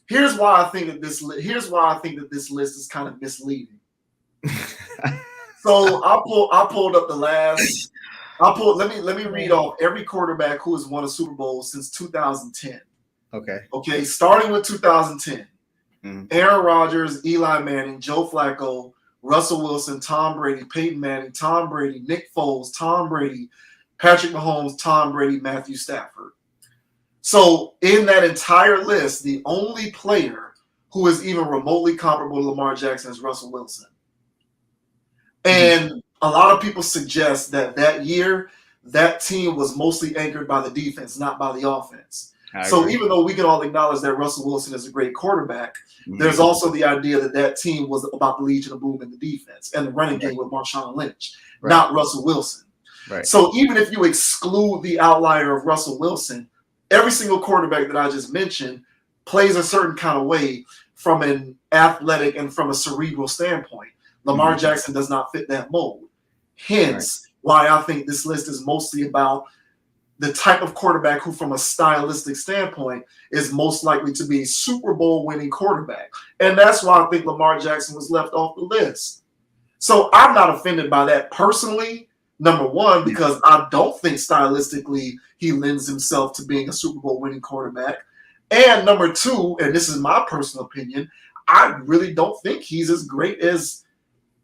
here's why I think that this list is kind of misleading. So I pulled up the last. Let me read off every quarterback who has won a Super Bowl since 2010. Okay. Starting with 2010, Aaron Rodgers, Eli Manning, Joe Flacco, Russell Wilson, Tom Brady, Peyton Manning, Tom Brady, Nick Foles, Tom Brady, Patrick Mahomes, Tom Brady, Matthew Stafford. So in that entire list, the only player who is even remotely comparable to Lamar Jackson is Russell Wilson. And a lot of people suggest that year, that team was mostly anchored by the defense, not by the offense. So even though we can all acknowledge that Russell Wilson is a great quarterback, there's also the idea that team was about the Legion of Boom in the defense and the running game with Marshawn Lynch, not Russell Wilson. So even if you exclude the outlier of Russell Wilson, every single quarterback that I just mentioned plays a certain kind of way from an athletic and from a cerebral standpoint. Lamar Jackson does not fit that mold. Hence, why I think this list is mostly about the type of quarterback who, from a stylistic standpoint, is most likely to be a Super Bowl winning quarterback. And that's why I think Lamar Jackson was left off the list. So I'm not offended by that personally, number one, because I don't think stylistically he lends himself to being a Super Bowl winning quarterback. And number two, and this is my personal opinion, I really don't think he's as great as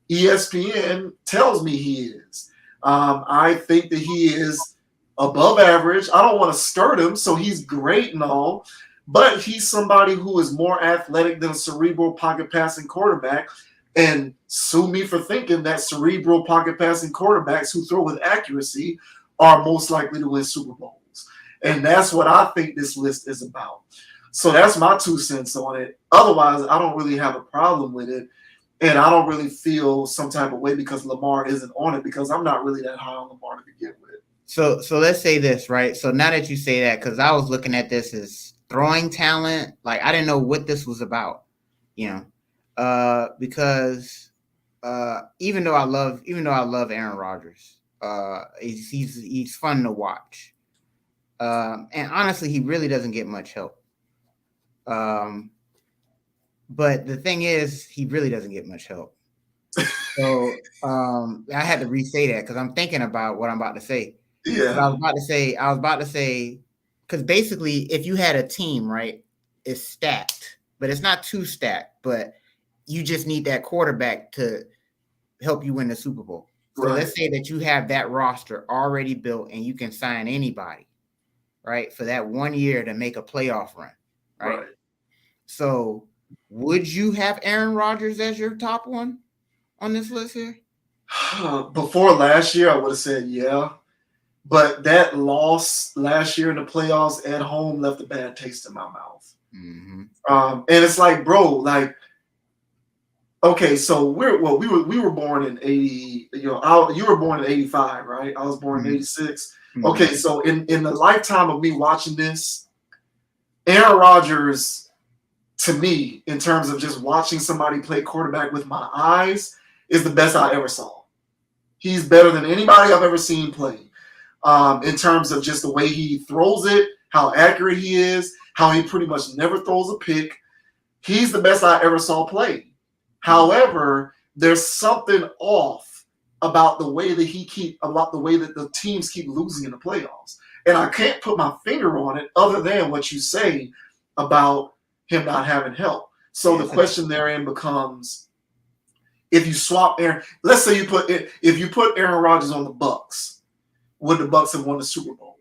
ESPN tells me he is. I think that he is above average. I don't want to skirt him, so he's great and all, but he's somebody who is more athletic than a cerebral pocket passing quarterback. And sue me for thinking that cerebral pocket passing quarterbacks who throw with accuracy are most likely to win Super Bowls. And that's what I think this list is about. So that's my 2 cents on it. Otherwise, I don't really have a problem with it. And I don't really feel some type of way because Lamar isn't on it, because I'm not really that high on Lamar to begin with. So let's say this, right? So now that you say that, because I was looking at this as throwing talent, like I didn't know what this was about, because even though I love Aaron Rodgers, he's fun to watch, and honestly, he really doesn't get much help. But the thing is, he really doesn't get much help. So I had to re-say that because I'm thinking about what I'm about to say. Yeah. I was about to say, because basically, if you had a team, right, it's stacked, but it's not too stacked, but you just need that quarterback to help you win the Super Bowl. So let's say that you have that roster already built and you can sign anybody, right, for that 1 year to make a playoff run, right? So would you have Aaron Rodgers as your top one on this list here? Before last year, I would have said yeah. But that loss last year in the playoffs at home left a bad taste in my mouth. Mm-hmm. And it's like, bro, like, okay, so we were born in 80. You were born in 85, right? I was born in 86. Mm-hmm. Okay, so in the lifetime of me watching this, Aaron Rodgers, to me, in terms of just watching somebody play quarterback with my eyes, is the best I ever saw. He's better than anybody I've ever seen play. In terms of just the way he throws it, how accurate he is, how he pretty much never throws a pick. He's the best I ever saw play. However, there's something off about the way that the teams keep losing in the playoffs. And I can't put my finger on it other than what you say about him not having help. So the question therein becomes, if you swap Aaron, let's say if you put Aaron Rodgers on the Bucks, would the Bucks have won the Super Bowl?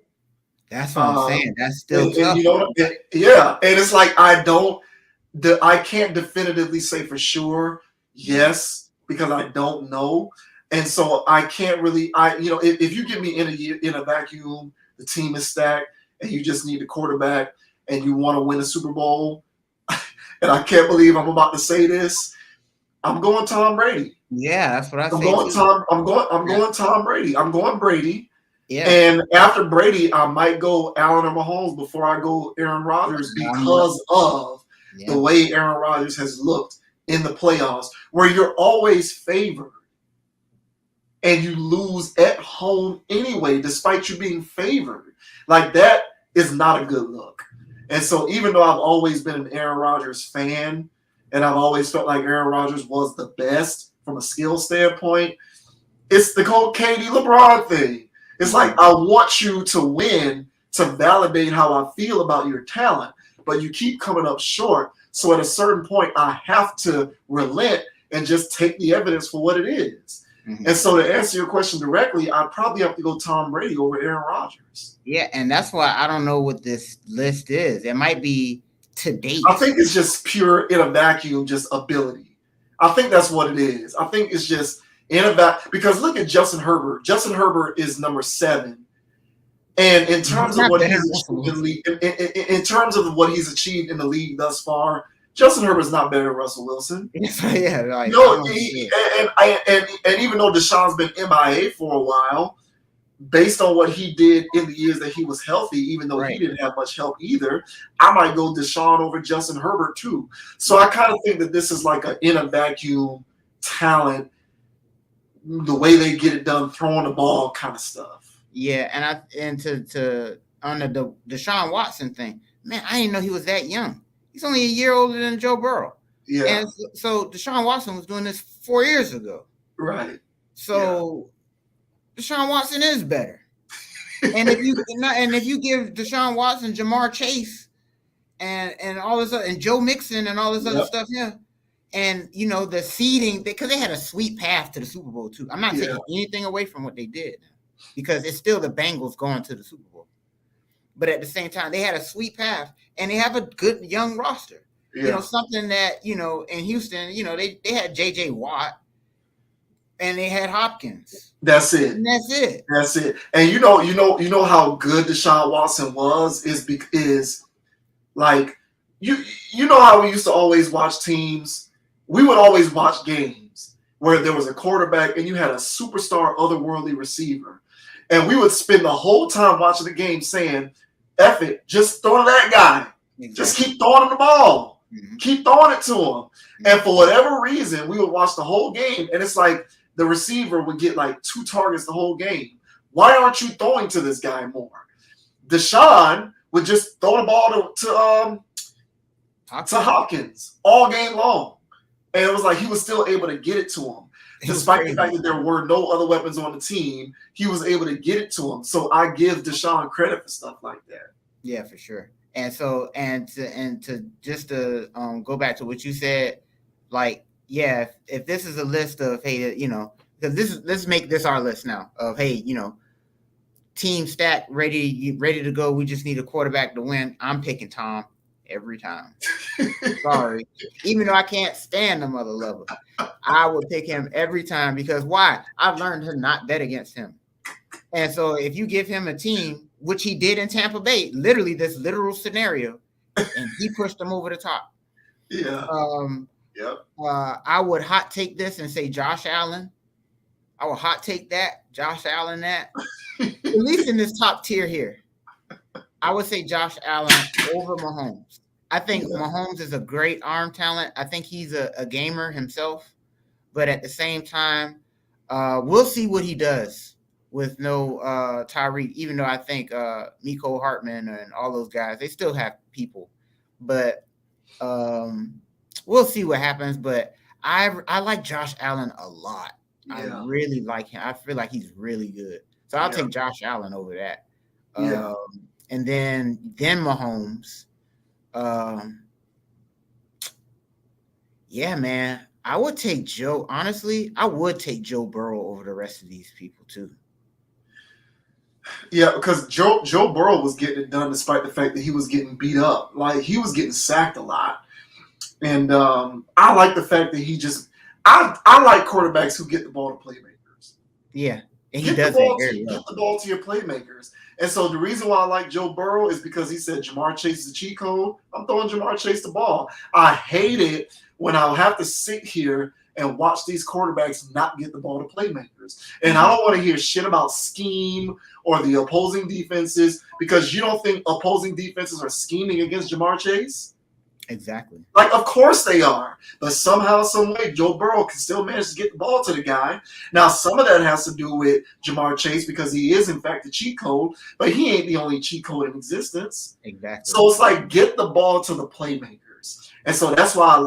That's what I'm saying. That's still tough. And it's like I can't definitively say for sure yes, because I don't know, and so I can't really. If you give me in a vacuum, the team is stacked, and you just need a quarterback, and you want to win a Super Bowl, and I can't believe I'm about to say this, I'm going Tom Brady. Yeah, that's what I say. I'm going Tom Brady. I'm going Brady. Yeah. And after Brady, I might go Allen or Mahomes before I go Aaron Rodgers because of the way Aaron Rodgers has looked in the playoffs, where you're always favored and you lose at home anyway, despite you being favored. Like, that is not a good look. And so even though I've always been an Aaron Rodgers fan and I've always felt like Aaron Rodgers was the best from a skill standpoint, it's the whole KD LeBron thing. It's like, I want you to win to validate how I feel about your talent, but you keep coming up short. So at a certain point, I have to relent and just take the evidence for what it is. Mm-hmm. And so to answer your question directly, I'd probably have to go Tom Brady over Aaron Rodgers. Yeah, and that's why I don't know what this list is. It might be to date. I think it's just pure, in a vacuum, just ability. I think that's what it is. I think it's just because look at Justin Herbert. Justin Herbert is number 7, and in terms of what he's achieved in the league, in terms of what he's achieved in the league thus far, Justin Herbert's not better than Russell Wilson. Yeah, like, and even though Deshaun's been MIA for a while, based on what he did in the years that he was healthy, even though he didn't have much help either, I might go Deshaun over Justin Herbert too. So I kind of think that this is like in a vacuum talent, the way they get it done, throwing the ball kind of stuff. Yeah, and to on the Deshaun Watson thing, man, I didn't know he was that young. He's only a year older than Joe Burrow. Yeah. And so Deshaun Watson was doing this 4 years ago. Right. So Deshaun Watson is better. And if you give Deshaun Watson, Jamar Chase, and all this other, and Joe Mixon and all this other stuff here, and the seeding, because they had a sweet path to the Super Bowl too. I'm not taking anything away from what they did, because it's still the Bengals going to the Super Bowl. But at the same time, they had a sweet path, and they have a good young roster. Yeah. Something that in Houston, they had J.J. Watt, and they had Hopkins. That's it. And that's it. That's it. And you know how good Deshaun Watson was is like you know how we used to always watch teams. We would always watch games where there was a quarterback and you had a superstar otherworldly receiver. And we would spend the whole time watching the game saying, F it, just throw to that guy. Exactly. Just keep throwing him the ball. Mm-hmm. Keep throwing it to him. Mm-hmm. And for whatever reason, we would watch the whole game, and it's like the receiver would get like 2 targets the whole game. Why aren't you throwing to this guy more? Deshaun would just throw the ball to Hopkins all game long. And it was like he was still able to get it to him. Despite the fact that there were no other weapons on the team, he was able to get it to him. So I give Deshaun credit for stuff like that. Yeah, for sure. And so to go back to what you said, like, yeah, if this is a list of, hey, because let's make this our list now of, hey, team stack ready to go. We just need a quarterback to win. I'm picking Tom every time. Sorry. Even though I can't stand the mother lover, I will pick him every time, because why? I've learned to not bet against him. And so if you give him a team, which he did in Tampa Bay, literally this literal scenario, and he pushed them over the top. Yeah. I would hot take this and say Josh Allen. I will hot take that, Josh Allen that. At least in this top tier here. I would say Josh Allen over Mahomes. I think Mahomes is a great arm talent. I think he's a gamer himself. But at the same time, we'll see what he does with no Tyreek, even though I think Mecole Hardman and all those guys, they still have people. But we'll see what happens. But I like Josh Allen a lot. Yeah. I really like him. I feel like he's really good. So I'll take Josh Allen over that. And then Mahomes. Man. I would take Joe. Honestly, I would take Joe Burrow over the rest of these people too. Yeah, because Joe Burrow was getting it done despite the fact that he was getting beat up. Like, he was getting sacked a lot. And I like the fact that he just – I like quarterbacks who get the ball to playmakers. Yeah, and he does that very well. Get the ball to your playmakers. And so the reason why I like Joe Burrow is because he said Jamar Chase is a cheat code. I'm throwing Jamar Chase the ball. I hate it when I'll have to sit here and watch these quarterbacks not get the ball to playmakers. And I don't want to hear shit about scheme or the opposing defenses, because you don't think opposing defenses are scheming against Jamar Chase? Exactly. Like, of course they are. But somehow, some way, Joe Burrow can still manage to get the ball to the guy. Now, some of that has to do with Jamar Chase, because he is, in fact, a cheat code. But he ain't the only cheat code in existence. Exactly. So it's like, get the ball to the playmakers. And so that's why I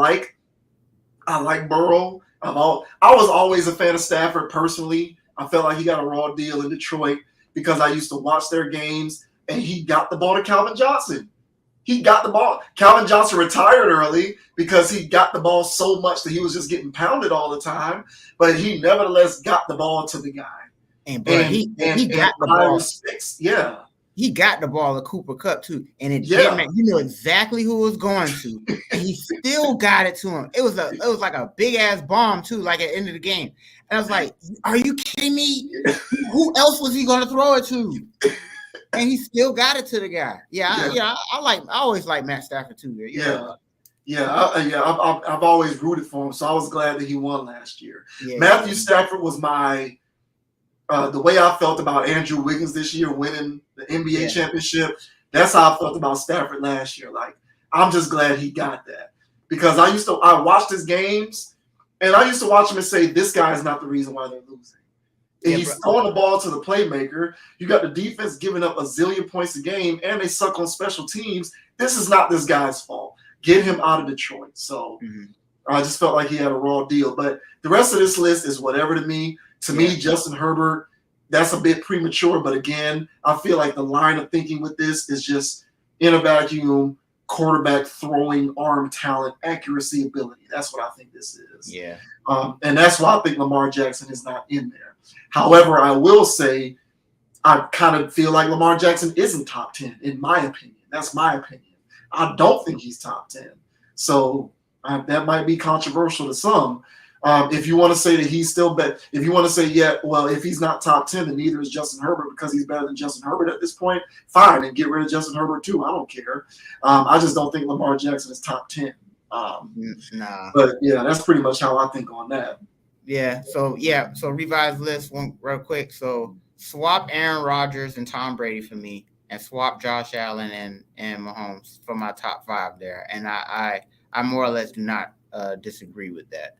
like Burrow. I was always a fan of Stafford personally. I felt like he got a raw deal in Detroit because I used to watch their games, and he got the ball to Calvin Johnson. He got the ball. Calvin Johnson retired early because he got the ball so much that he was just getting pounded all the time. But he nevertheless got the ball to the guy. He got the ball. Yeah. He got the ball to Cooper Kupp too. And it didn't matter. You know exactly who it was going to. And he still got it to him. It was like a big ass bomb too, like at the end of the game. And I was like, are you kidding me? Who else was he gonna throw it to? And he still got it to the guy. I always like Matt Stafford too. I've always rooted for him, so I was glad that he won last year. Matthew Stafford was my the way I felt about Andrew Wiggins this year winning the NBA championship. That's how I felt about Stafford last year. Like, I'm just glad he got that, because I watched his games, and I used to watch him and say, this guy is not the reason why they're losing. Yeah, He's throwing the ball to the playmaker. You got the defense giving up a zillion points a game, and they suck on special teams. This is not this guy's fault. Get him out of Detroit. So I just felt like he had a raw deal. But the rest of this list is whatever to me. To me, Justin Herbert, that's a bit premature. But again, I feel like the line of thinking with this is just in a vacuum, quarterback throwing, arm talent, accuracy, ability. That's what I think this is. Yeah. And that's why I think Lamar Jackson is not in there. However, I will say I kind of feel like Lamar Jackson isn't top 10, in my opinion. That's my opinion. I don't think he's top 10. So that might be controversial to some. If you want to say that he's still better, if you want to say, yeah, well, if he's not top 10, then neither is Justin Herbert because he's better than Justin Herbert at this point, fine, and get rid of Justin Herbert too. I don't care. I just don't think Lamar Jackson is top 10. Nah. But yeah, that's pretty much how I think on that. Yeah. So revised list one real quick. So swap Aaron Rodgers and Tom Brady for me, and swap Josh Allen and Mahomes for my top 5 there. And I more or less do not disagree with that.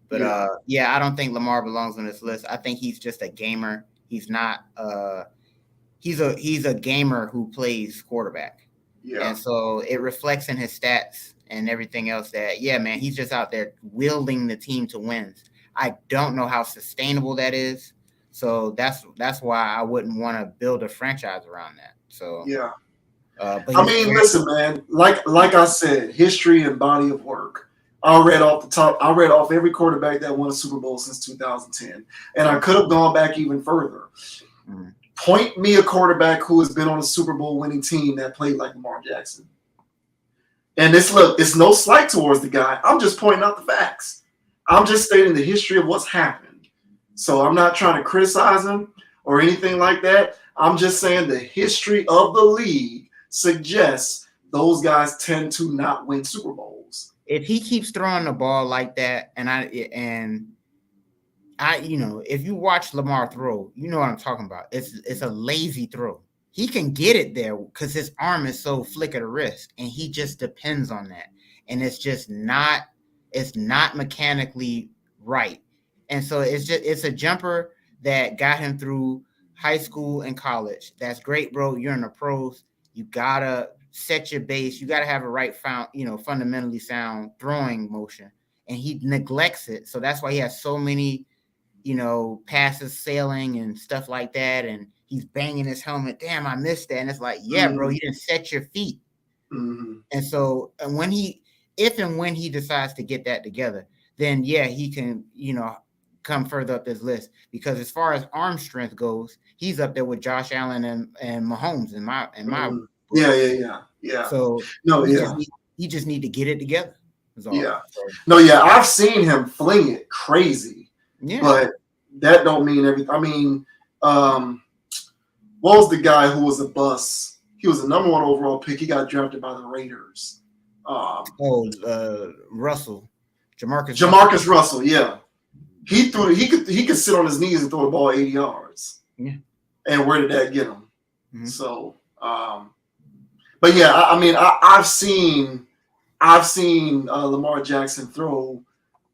But I don't think Lamar belongs on this list. I think he's just a gamer. He's not. He's a gamer who plays quarterback. Yeah. And so it reflects in his stats and everything else that, yeah, man, he's just out there wielding the team to wins. I don't know how sustainable that is. So that's why I wouldn't want to build a franchise around that. So yeah. Listen, man, like I said, history and body of work. I read off every quarterback that won a Super Bowl since 2010. And I could have gone back even further. Point me a quarterback who has been on a Super Bowl winning team that played like Lamar Jackson. And it's no slight towards the guy. I'm just pointing out the facts. I'm just stating the history of what's happened. So I'm not trying to criticize him or anything like that. I'm just saying the history of the league suggests those guys tend to not win Super Bowls. If he keeps throwing the ball like that, and if you watch Lamar throw, you know what I'm talking about. It's a lazy throw. He can get it there because his arm is so flick of the wrist, and he just depends on that. And it's just not mechanically right. And so it's a jumper that got him through high school and college. That's great, bro. You're in the pros. You gotta set your base. You gotta have a right fundamentally sound throwing motion. And he neglects it. So that's why he has so many, passes sailing and stuff like that. And he's banging his helmet. Damn, I missed that. And it's like, yeah, bro, you didn't set your feet. And so when he decides to get that together, then yeah, he can, come further up this list. Because as far as arm strength goes, he's up there with Josh Allen and Mahomes in my Yeah. So he just need to get it together. Yeah. No, yeah, I've seen him fling it crazy. Yeah. But that don't mean everything. I mean, what was the guy who was a bust? He was the number 1 overall pick. He got drafted by the Raiders. Russell. Jamarcus Russell, yeah. He could sit on his knees and throw the ball 80 yards. Yeah. And where did that get him? Mm-hmm. So, but yeah, I've seen Lamar Jackson throw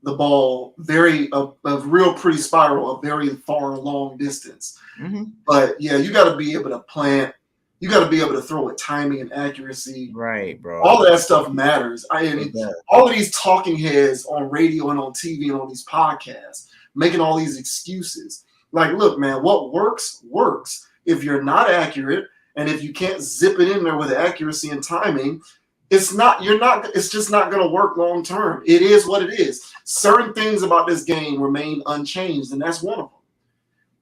the ball a real pretty spiral, a very far long distance. Mm-hmm. But yeah, you got to be able to plant. You got to be able to throw with timing and accuracy. Right, bro. All of that stuff matters. All of these talking heads on radio and on TV and on these podcasts making all these excuses. Like, look, man, what works. If you're not accurate and if you can't zip it in there with accuracy and timing, it's just not going to work long term. It is what it is. Certain things about this game remain unchanged, and that's one of them.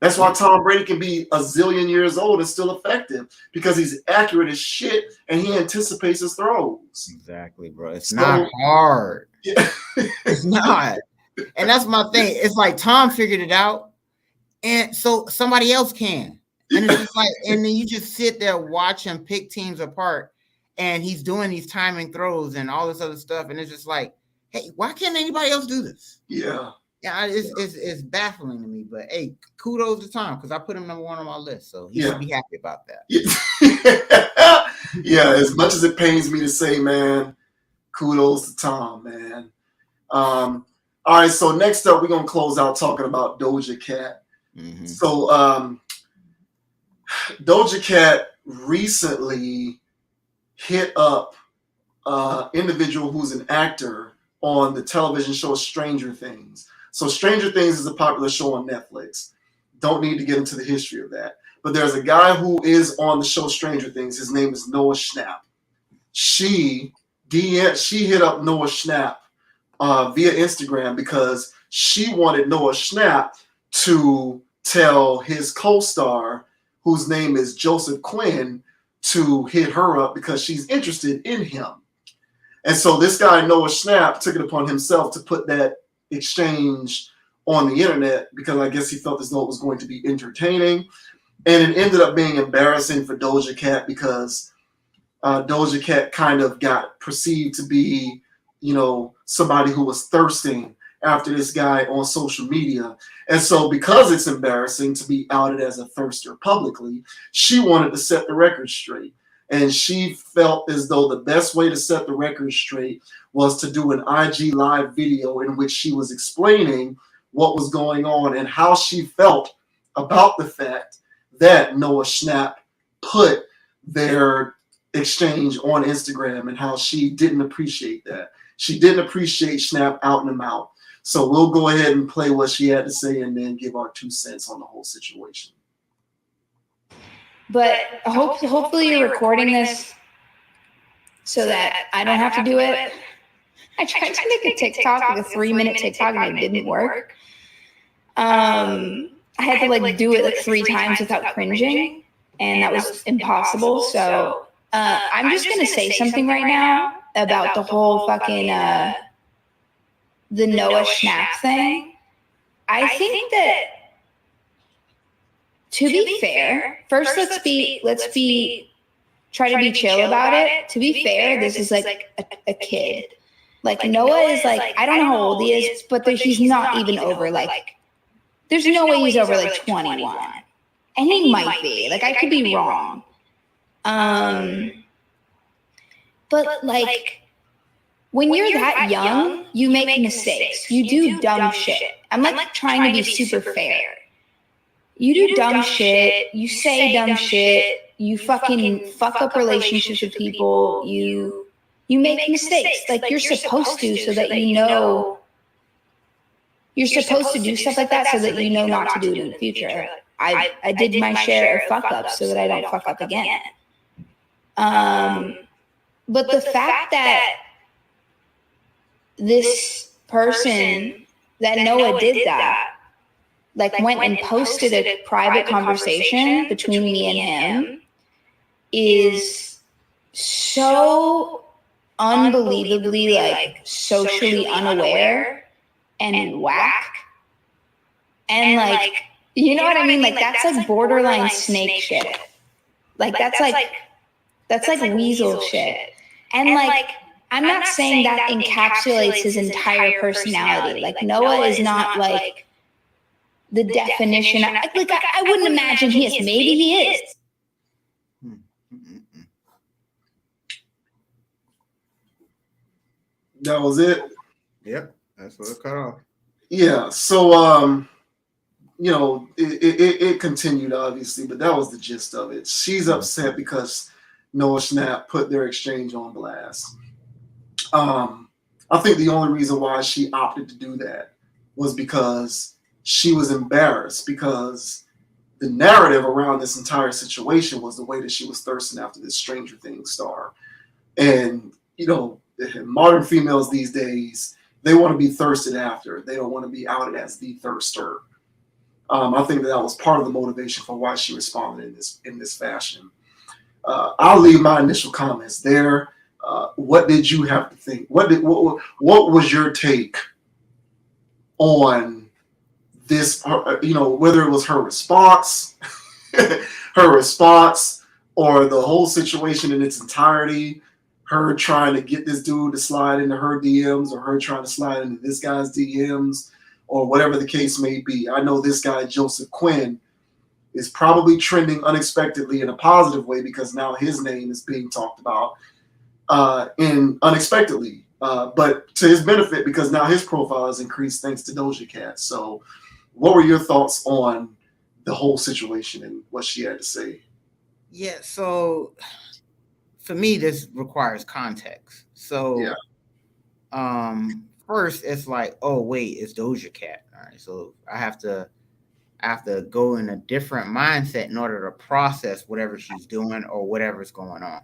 That's why Tom Brady can be a zillion years old and still effective, because he's accurate as shit and he anticipates his throws. Exactly, bro. It's not hard. Yeah. It's not. And that's my thing. It's like Tom figured it out, and so somebody else can. And it's just like, and then you just sit there, watch him pick teams apart, and he's doing these timing throws and all this other stuff, and it's just like, hey, why can't anybody else do this? Yeah. Yeah, it's baffling to me, but hey, kudos to Tom, because I put him number 1 on my list, so he should be happy about that. Yeah, as much as it pains me to say, man, kudos to Tom, man. All right, so next up, we're gonna close out talking about Doja Cat. Mm-hmm. So Doja Cat recently hit up individual who's an actor on the television show Stranger Things. So Stranger Things is a popular show on Netflix. Don't need to get into the history of that. But there's a guy who is on the show Stranger Things. His name is Noah Schnapp. She hit up Noah Schnapp via Instagram because she wanted Noah Schnapp to tell his co-star, whose name is Joseph Quinn, to hit her up because she's interested in him. And so this guy, Noah Schnapp, took it upon himself to put that exchange on the internet because I guess he felt as though it was going to be entertaining. And it ended up being embarrassing for Doja Cat because Doja Cat kind of got perceived to be, somebody who was thirsting after this guy on social media. And so because it's embarrassing to be outed as a thirster publicly, she wanted to set the record straight. And she felt as though the best way to set the record straight was to do an IG live video in which she was explaining what was going on and how she felt about the fact that Noah Schnapp put their exchange on Instagram and how she didn't appreciate that. She didn't appreciate Schnapp outing him out. So we'll go ahead and play what she had to say and then give our 2 cents on the whole situation. But hopefully you're recording this so that I don't have to do it. I tried to make a TikTok, like a 3-minute TikTok, and it didn't work. I had to do it 3 times without cringing, and that was impossible. So I'm just gonna say something right now about the whole fucking the Noah Schnapp thing. I think that, to be fair, first let's try to be chill about it. To be fair, this is a kid. Noah is I don't know how old he is, but he's not even over there's no way he's over 21. And he might be. I could be wrong. But when you're that young, you make mistakes. You do dumb shit. I'm trying to be super fair. You do dumb shit. You say dumb shit. You fucking fuck up relationships with people. You make mistakes. You're supposed to, so that you're supposed to do stuff like that so that you know not to do it in the future. I did my share of fuck ups so that I don't fuck up again. But the fact that this person, that Noah did that, went and posted a private conversation between me and him, is so unbelievably socially unaware and whack. And you know what I mean? That's borderline snake shit. That's weasel shit. And I'm not saying that encapsulates his entire personality. Noah is not the definition. I wouldn't imagine he is. Maybe he is. That was it? Yep, that's what it cut off. Yeah, so it continued obviously, but that was the gist of it. She's upset because Noah Schnapp put their exchange on blast. I think the only reason why she opted to do that was because she was embarrassed, because the narrative around this entire situation was the way that she was thirsting after this Stranger Things star. And, modern females these days, they want to be thirsted after. They don't want to be outed as the thirster. I think that was part of the motivation for why she responded in this fashion. I'll leave my initial comments there. What did you have to think? What was your take on this? Whether it was her response, or the whole situation in its entirety. Her trying to get this dude to slide into her DMs, or her trying to slide into this guy's DMs, or whatever the case may be. I know this guy, Joseph Quinn, is probably trending unexpectedly in a positive way because now his name is being talked about unexpectedly. But to his benefit, because now his profile has increased thanks to Doja Cat. So what were your thoughts on the whole situation and what she had to say. Yeah, so for me, this requires context. So, Yeah. first it's like, oh wait, it's Doja Cat. All right, so I have to go in a different mindset in order to process whatever she's doing or whatever's going on,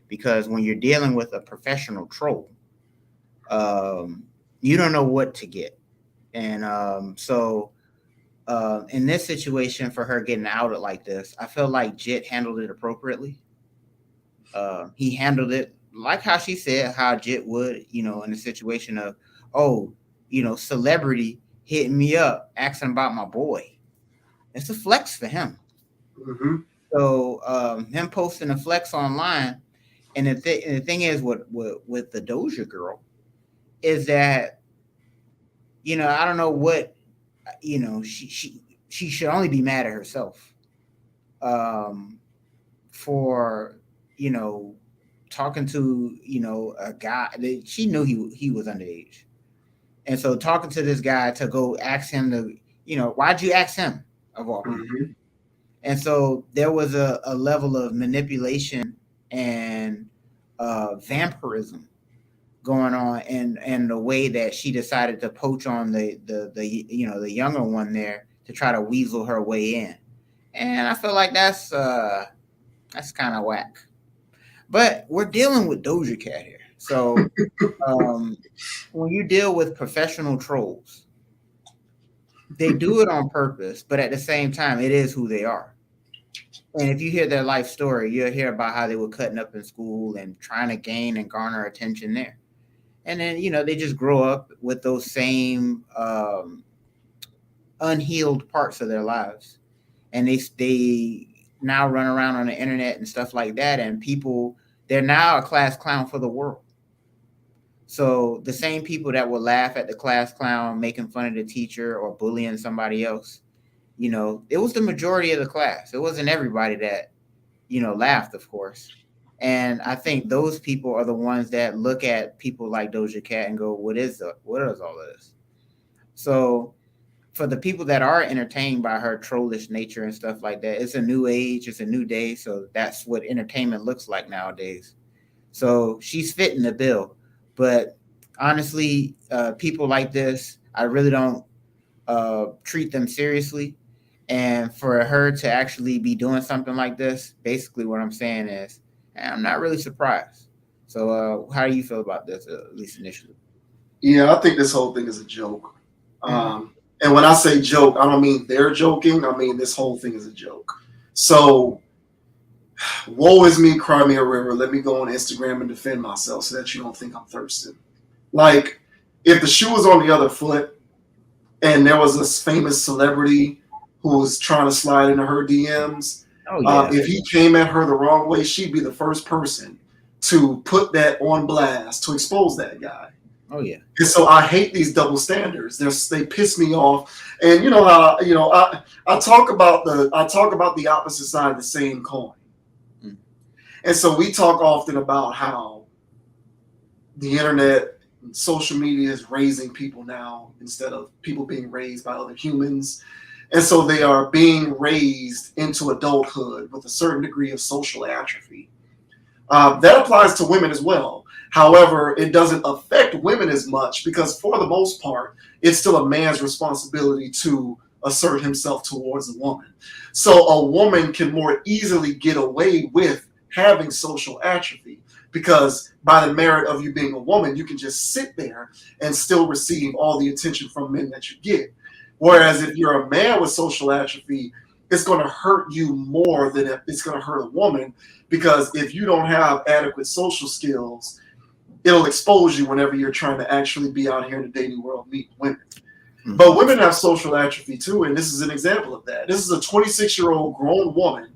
because when you're dealing with a professional troll, you don't know what to get, and in this situation, for her getting outed like this, I feel like Jit handled it appropriately. He handled it like how she said how Jit would, in a situation of, oh, celebrity hitting me up asking about my boy. It's a flex for him. Mm-hmm. So him posting a flex online, and the thing is with the Doja girl is that, I don't know what, she should only be mad at herself, for, talking to, a guy that she knew he was underage. And so talking to this guy to go ask him to, why'd you ask him of all people? Mm-hmm. And so there was a level of manipulation and vampirism going on, and the way that she decided to poach on the younger one there to try to weasel her way in. And I feel like that's kind of whack. But we're dealing with Doja Cat here. So when you deal with professional trolls, they do it on purpose, but at the same time, it is who they are. And if you hear their life story, you'll hear about how they were cutting up in school and trying to gain and garner attention there. And then, they just grow up with those same unhealed parts of their lives. And they now run around on the internet and stuff like that. And they're now a class clown for the world. So the same people that will laugh at the class clown making fun of the teacher or bullying somebody else, it was the majority of the class. It wasn't everybody that, laughed, of course. And I think those people are the ones that look at people like Doja Cat and go, what is all of this? So for the people that are entertained by her trollish nature and stuff like that, it's a new age, it's a new day. So that's what entertainment looks like nowadays. So she's fitting the bill. But honestly, people like this, I really don't treat them seriously. And for her to actually be doing something like this, basically what I'm saying is, I'm not really surprised. So how do you feel about this, at least initially? Yeah, I think this whole thing is a joke. And when I say joke, I don't mean they're joking. I mean this whole thing is a joke. So, woe is me, cry me a river. Let me go on Instagram and defend myself so that you don't think I'm thirsting. Like, if the shoe was on the other foot and there was this famous celebrity who was trying to slide into her DMs, if he came at her the wrong way, she'd be the first person to put that on blast, to expose that guy. Oh yeah. And so I hate these double standards. They piss me off. And you know how I talk about the opposite side of the same coin. Mm. And so we talk often about how the internet and social media is raising people now instead of people being raised by other humans. And so they are being raised into adulthood with a certain degree of social atrophy. That applies to women as well. However, it doesn't affect women as much because for the most part, it's still a man's responsibility to assert himself towards a woman. So a woman can more easily get away with having social atrophy because by the merit of you being a woman, you can just sit there and still receive all the attention from men that you get. Whereas if you're a man with social atrophy, it's going to hurt you more than it's going to hurt a woman because if you don't have adequate social skills, it'll expose you whenever you're trying to actually be out here in the dating world meeting women. Mm-hmm. But women have social atrophy too, and this is an example of that. This is a 26-year-old grown woman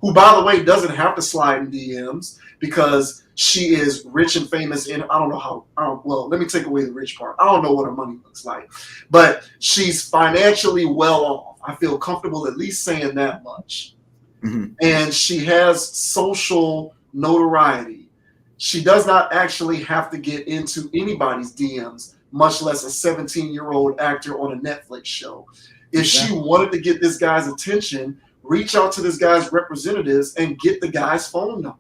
who, by the way, doesn't have to slide in DMs because she is rich and famous. And I don't know how, well, let me take away the rich part. I don't know what her money looks like, but she's financially well off. I feel comfortable at least saying that much. Mm-hmm. And she has social notoriety. She does not actually have to get into anybody's DMs, much less a 17-year-old actor on a Netflix show. If she wanted to get this guy's attention, reach out to this guy's representatives and get the guy's phone number.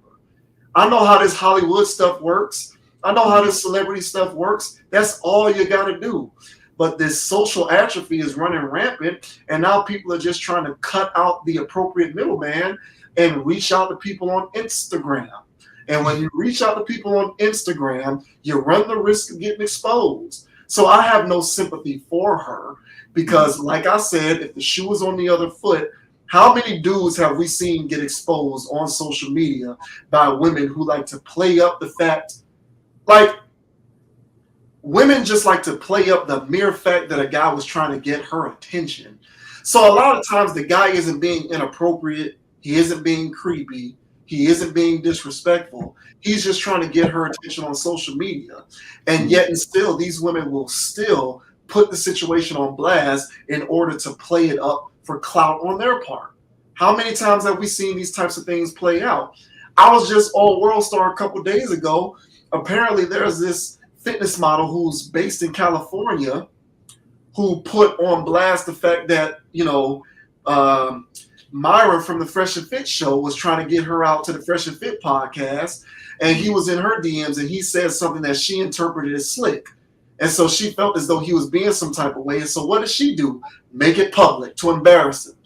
I know how this Hollywood stuff works. I know how this celebrity stuff works. That's all you got to do. But this social atrophy is running rampant, and now people are just trying to cut out the appropriate middleman and reach out to people on Instagram. And when you reach out to people on Instagram, you run the risk of getting exposed. So I have no sympathy for her because, like I said, if the shoe was on the other foot, how many dudes have we seen get exposed on social media by women who like to play up the fact, like, women just like to play up the mere fact that a guy was trying to get her attention. So a lot of times the guy isn't being inappropriate. He isn't being creepy. He isn't being disrespectful. He's just trying to get her attention on social media. And yet and still, these women will still put the situation on blast in order to play it up for clout on their part. How many times have we seen these types of things play out? I was just on World Star a couple days ago. Apparently there's this fitness model who's based in California who put on blast the fact that, Myra from the Fresh and Fit show was trying to get her out to the Fresh and Fit podcast, and he was in her DMs and he said something that she interpreted as slick. And so she felt as though he was being some type of way. And so what did she do? Make it public to embarrass him.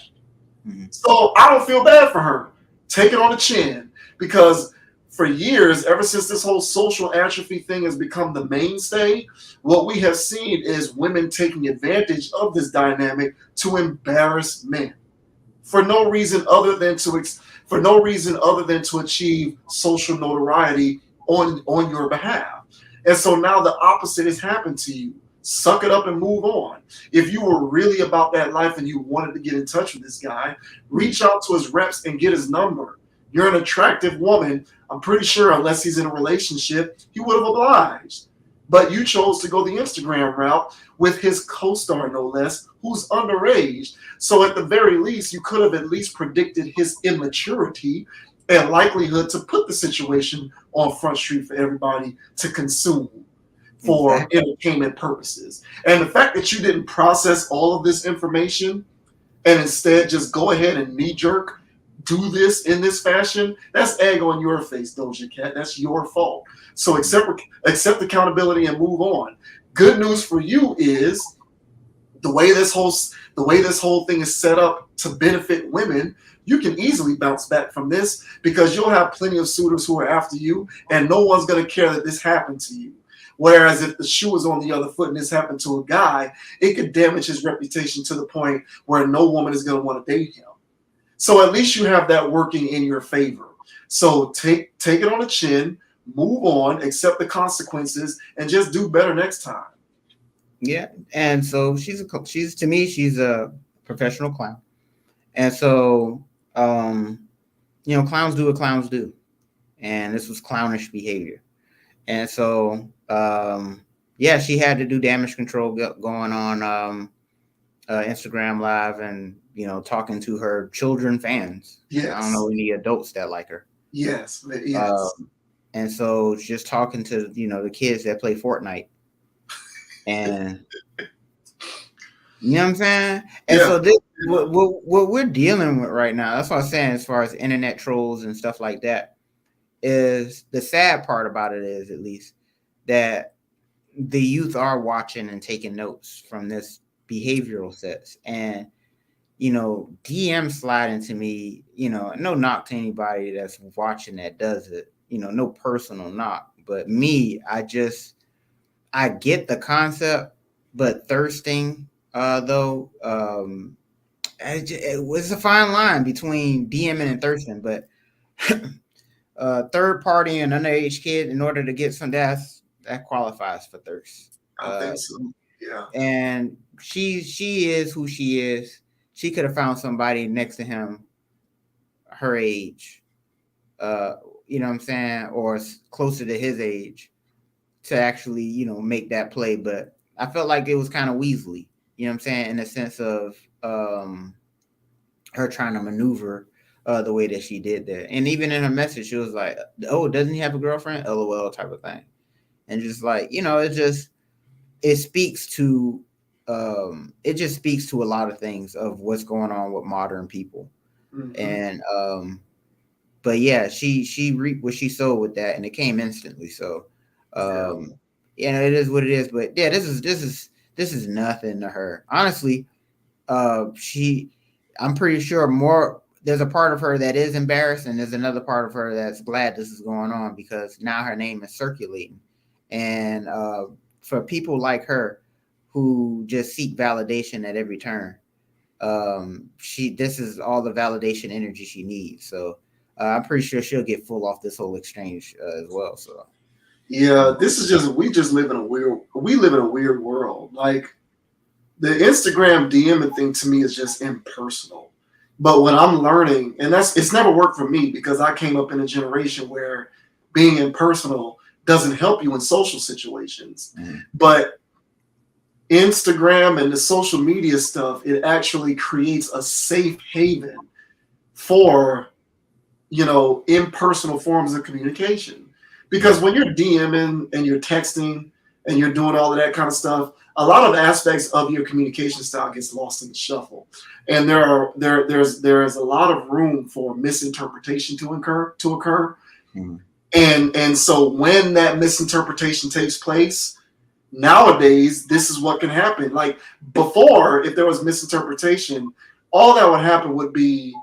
Mm-hmm. So I don't feel bad for her. Take it on the chin, because for years, ever since this whole social atrophy thing has become the mainstay, what we have seen is women taking advantage of this dynamic to embarrass men for no reason other than to achieve social notoriety on your behalf. And so now the opposite has happened to you. Suck it up and move on. If you were really about that life and you wanted to get in touch with this guy, reach out to his reps and get his number. You're an attractive woman. I'm pretty sure unless he's in a relationship, he would have obliged. But you chose to go the Instagram route with his co-star, no less, who's underage. So at the very least, you could have at least predicted his immaturity and likelihood to put the situation on Front Street for everybody to consume for entertainment purposes. And the fact that you didn't process all of this information and instead just go ahead and knee-jerk do this in this fashion, that's egg on your face, Doja Cat. That's your fault. So accept accountability and move on. Good news for you is the way this whole thing is set up to benefit women, you can easily bounce back from this because you'll have plenty of suitors who are after you, and no one's going to care that this happened to you. Whereas if the shoe is on the other foot and this happened to a guy, it could damage his reputation to the point where no woman is going to want to date him. So at least you have that working in your favor. So take it on the chin, move on, accept the consequences, and just do better next time. Yeah, and so she's a professional clown, and so clowns do what clowns do, and this was clownish behavior, and so she had to do damage control going on Instagram Live and talking to her children fans. Yes. I don't know any adults that like her. Yes. And so just talking to the kids that play Fortnite. And you know what I'm saying? And so this what we're dealing with right now, that's what I'm saying, as far as internet trolls and stuff like that, is the sad part about it is, at least, that the youth are watching and taking notes from this behavioral sets. And DM sliding to me, no knock to anybody that's watching that does it, no personal knock, but me, I get the concept, but thirsting, it was a fine line between DMing and thirsting, but third party and underage kid, in order to get some that qualifies for thirst. I think so. Yeah. And she is who she is. She could have found somebody next to him, her age, you know what I'm saying, or closer to his age, to actually, make that play. But I felt like it was kind of Weasley, you know what I'm saying, in the sense of her trying to maneuver the way that she did that. And even in her message, she was like, oh, doesn't he have a girlfriend? LOL type of thing. And just like, it speaks to it just speaks to a lot of things of what's going on with modern people. Mhm. And but yeah, she reaped what she sowed with that, and it came instantly. So it is what it is. But yeah, this is nothing to her. Honestly, I'm pretty sure there's a part of her that is embarrassed, and there's another part of her that's glad this is going on, because now her name is circulating. And for people like her who just seek validation at every turn, this is all the validation energy she needs. So I'm pretty sure she'll get full off this whole exchange as well. So yeah, this is just we live in a weird world. Like the Instagram DMing thing to me is just impersonal. But when I'm learning, and it's never worked for me because I came up in a generation where being impersonal doesn't help you in social situations. But Instagram and the social media stuff, it actually creates a safe haven for, impersonal forms of communication. Because when you're DMing and you're texting and you're doing all of that kind of stuff, a lot of aspects of your communication style gets lost in the shuffle. And there is a lot of room for misinterpretation to occur. Mm-hmm. And so when that misinterpretation takes place, nowadays, this is what can happen. Like before, if there was misinterpretation, all that would happen would be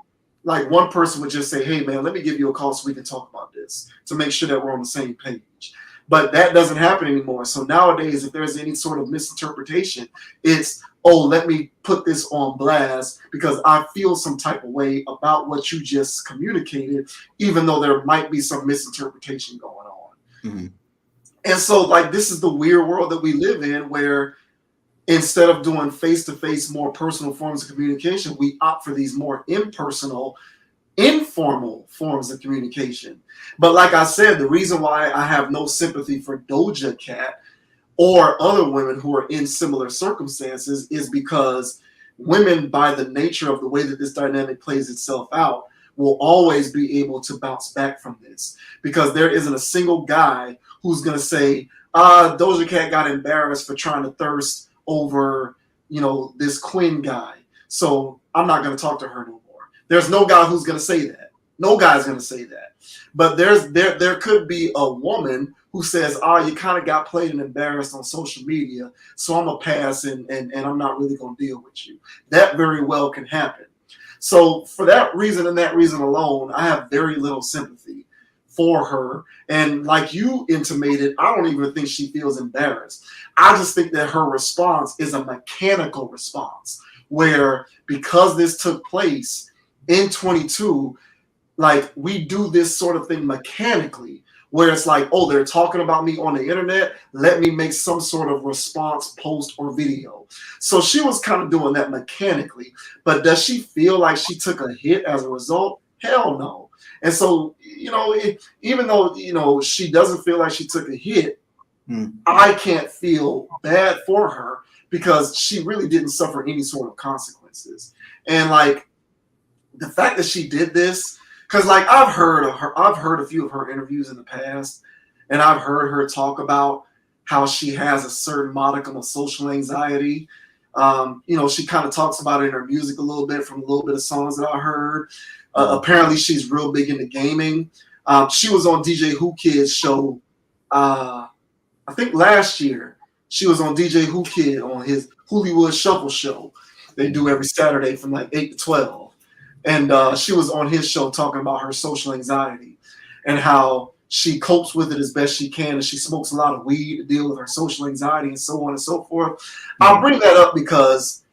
like one person would just say, hey, man, let me give you a call so we can talk about this to make sure that we're on the same page. But that doesn't happen anymore. So nowadays, if there's any sort of misinterpretation, it's, oh, let me put this on blast because I feel some type of way about what you just communicated, even though there might be some misinterpretation going on. Mm-hmm. And so, like, this is the weird world that we live in where instead of doing face-to-face, more personal forms of communication, we opt for these more impersonal, informal forms of communication. But like I said, the reason why I have no sympathy for Doja Cat or other women who are in similar circumstances is because women, by the nature of the way that this dynamic plays itself out, will always be able to bounce back from this, because there isn't a single guy who's going to say, Doja Cat got embarrassed for trying to thirst over, this Quinn guy, so I'm not going to talk to her no more. There's no guy who's going to say that. No guy's going to say that. But there could be a woman who says, you kind of got played and embarrassed on social media, so I'm going to pass and I'm not really going to deal with you. That very well can happen. So for that reason and that reason alone, I have very little sympathy for her. And like you intimated, I don't even think she feels embarrassed. I just think that her response is a mechanical response where, because this took place in 22, like we do this sort of thing mechanically, where it's like, oh, they're talking about me on the internet, let me make some sort of response post or video. So she was kind of doing that mechanically, but does she feel like she took a hit as a result? Hell no. And so, even though, she doesn't feel like she took a hit, I can't feel bad for her because she really didn't suffer any sort of consequences. And like the fact that she did this, because like I've heard a few of her interviews in the past, and I've heard her talk about how she has a certain modicum of social anxiety. She kind of talks about it in her music a little bit from a little bit of songs that I heard. Apparently, she's real big into gaming. She was on DJ Who Kid's show. I think last year she was on DJ Who Kid on his Hollywood Shuffle show. They do every Saturday from like 8 to 12. And she was on his show talking about her social anxiety and how she copes with it as best she can. And she smokes a lot of weed to deal with her social anxiety and so on and so forth. I'll bring that up because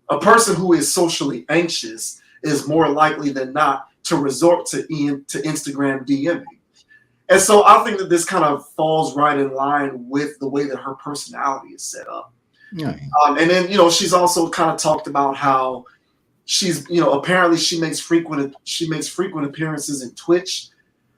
a person who is socially anxious is more likely than not to resort to Instagram DMing. And so I think that this kind of falls right in line with the way that her personality is set up. Yeah. And then, she's also kind of talked about how she's, apparently she makes frequent appearances in Twitch.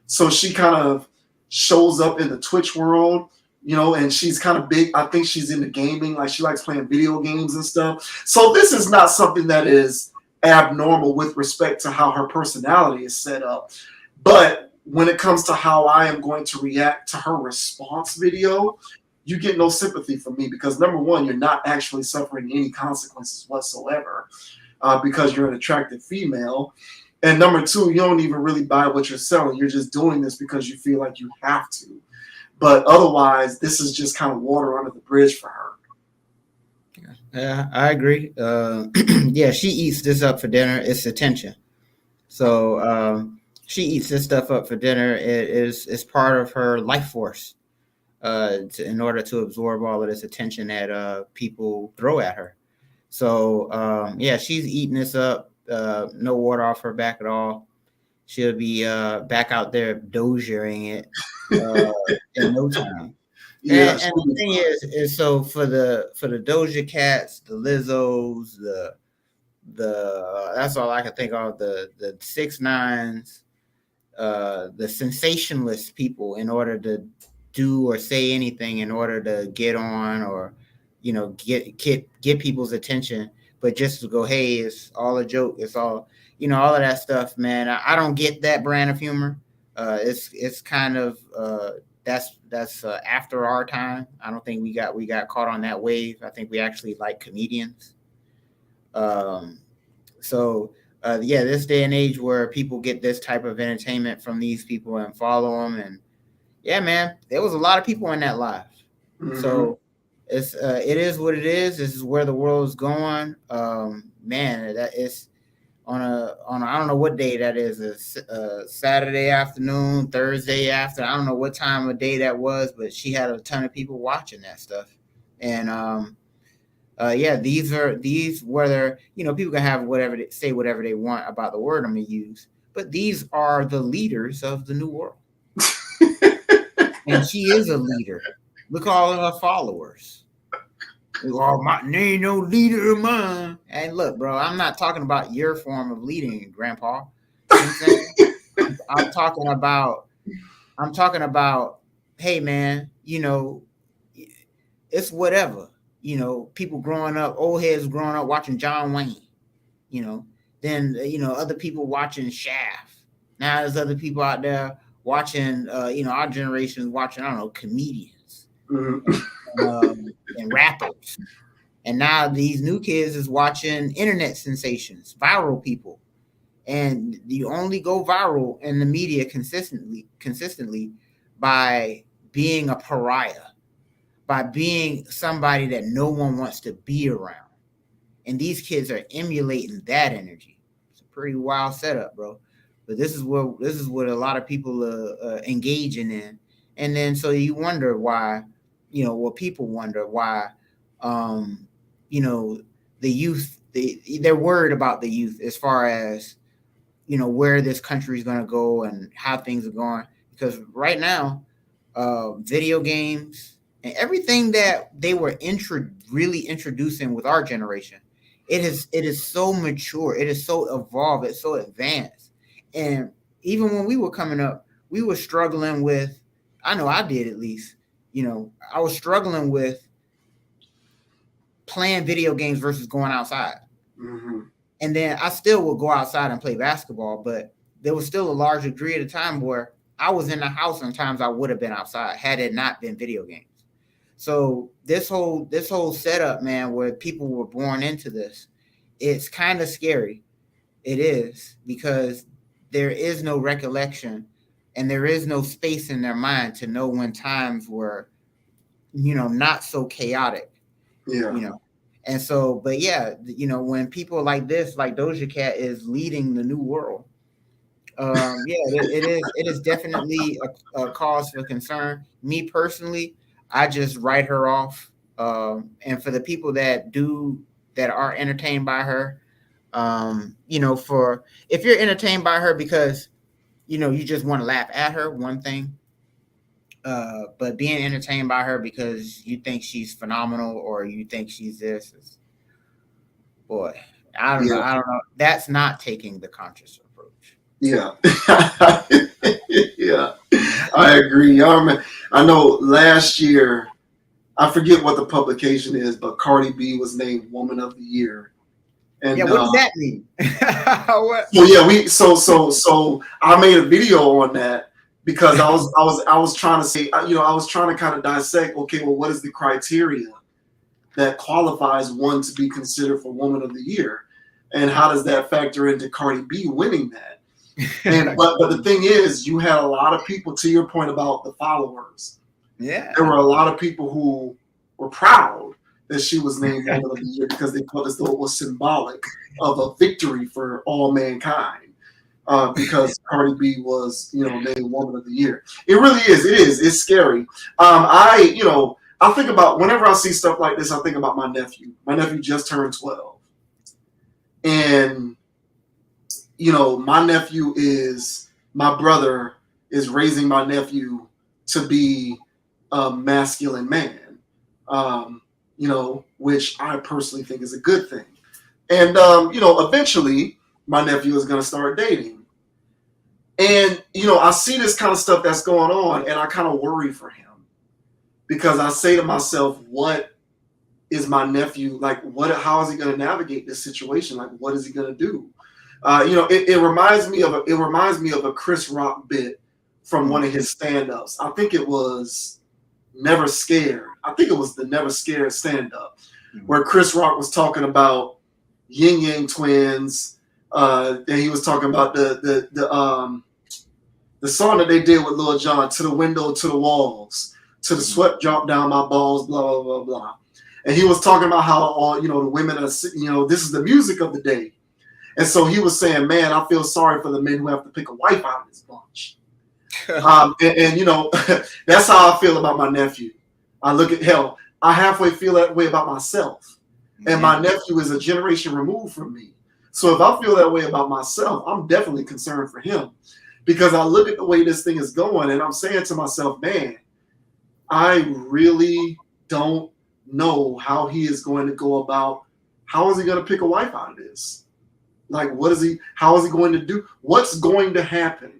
So she kind of shows up in the Twitch world, and she's kind of big. I think she's into gaming. Like she likes playing video games and stuff. So this is not something that is abnormal with respect to how her personality is set up. But when it comes to how I am going to react to her response video, you get no sympathy from me because number one, you're not actually suffering any consequences whatsoever because you're an attractive female. And number two, you don't even really buy what you're selling. You're just doing this because you feel like you have to. But otherwise, this is just kind of water under the bridge for her. Yeah, I agree. Yeah, she eats this up for dinner. It's attention. So she eats this stuff up for dinner. It's part of her life force in order to absorb all of this attention that people throw at her. So yeah, she's eating this up. No water off her back at all. She'll be back out there dojaing it in no time. Yeah, And the thing is so for the Doja Cats, the Lizzos, the that's all I can think of. The 6ix9ines, the sensationalist people, in order to do or say anything, in order to get on or get people's attention, but just to go, hey, it's all a joke. It's all all of that stuff, man. I don't get that brand of humor. It's kind of that's after our time. I don't think we got caught on that wave. I think we actually like comedians. So yeah, this day and age where people get this type of entertainment from these people and follow them, and yeah, man, there was a lot of people in that live. Mm-hmm. So it is what it is. This is where the world is going. Man, that is on a I don't know what day that is. A Saturday afternoon, Thursday after. I don't know what time of day that was, but she had a ton of people watching that stuff, and yeah, these whether people can have say whatever they want about the word I'm gonna use, but these are the leaders of the new world, and she is a leader. Look at all of her followers. Oh, my ain't no leader of mine. And look, bro, I'm not talking about your form of leading, Grandpa. You know what I'm saying? I'm talking about, hey, man, it's whatever. People growing up, old heads growing up watching John Wayne. Then other people watching Shaft. Now there's other people out there watching. Our generation is watching. I don't know, comedians. Mm-hmm. And rappers, and now these new kids is watching internet sensations, viral people, and you only go viral in the media consistently by being a pariah, by being somebody that no one wants to be around, and these kids are emulating that energy. It's a pretty wild setup, bro. But this is what a lot of people are engaging in, and then so you wonder why. People wonder why, the youth, they're worried about the youth as far as, where this country is going to go and how things are going. Because right now, video games and everything that they were really introducing with our generation, it is so mature. It is so evolved. It's so advanced. And even when we were coming up, we were struggling with, I know I did at least, I was struggling with playing video games versus going outside. Mm-hmm. And then I still would go outside and play basketball, but there was still a large degree of the time where I was in the house and times I would have been outside had it not been video games. So this whole setup, man, where people were born into this, it's kind of scary. It is, because there is no recollection and there is no space in their mind to know when times were, not so chaotic. Yeah. And so, but yeah, when people like this, like Doja Cat, is leading the new world, yeah, it is definitely a cause for concern. Me personally, I just write her off. And for the people that are entertained by her, if you're entertained by her because you just want to laugh at her, one thing. But being entertained by her because you think she's phenomenal or you think she's this, boy, I don't know. That's not taking the conscious approach. Yeah. Yeah, I agree. I know last year, I forget what the publication is, but Cardi B was named Woman of the Year. And, yeah, what does that mean? So I made a video on that, because I was trying to say, I was trying to kind of dissect. Okay, well, what is the criteria that qualifies one to be considered for Woman of the Year, and how does that factor into Cardi B winning that? And but the thing is, you had a lot of people, to your point about the followers. Yeah, there were a lot of people who were proud that she was named Woman of the Year because they felt as though it was symbolic of a victory for all mankind. Because Cardi B was, named Woman of the Year. It really is. It is. It's scary. I think about, whenever I see stuff like this, I think about my nephew. My nephew just turned 12. And, my brother is raising my nephew to be a masculine man, which I personally think is a good thing. And, eventually my nephew is going to start dating. And, I see this kind of stuff that's going on, and I kind of worry for him, because I say to myself, what is my nephew like? How is he going to navigate this situation? Like, what is he going to do? It reminds me of a Chris Rock bit from one of his stand-ups. I think it was Never Scared. I think it was the Never Scared stand-up, where Chris Rock was talking about Yin Yang Twins. And he was talking about the song that they did with Lil Jon, To the Window, to the Walls, to the sweat drop down my balls, blah, blah, blah, blah. And he was talking about how all, the women are, this is the music of the day. And so he was saying, man, I feel sorry for the men who have to pick a wife out of this bunch. That's how I feel about my nephew. I look at, hell, I halfway feel that way about myself. And my nephew is a generation removed from me. So if I feel that way about myself, I'm definitely concerned for him, because I look at the way this thing is going, and I'm saying to myself, man, I really don't know how he is going to go about. How is he going to pick a wife out of this? Like, how is he going to do? What's going to happen?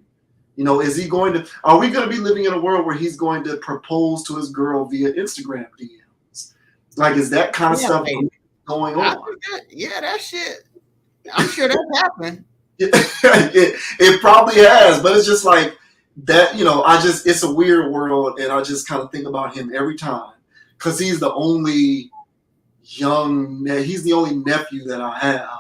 Are we going to be living in a world where he's going to propose to his girl via Instagram DMs? Like, is that kind of stuff going on? That shit. I'm sure that's happened. It probably has, but it's just like that, it's a weird world, and I just kind of think about him every time, because he's the only nephew that I have.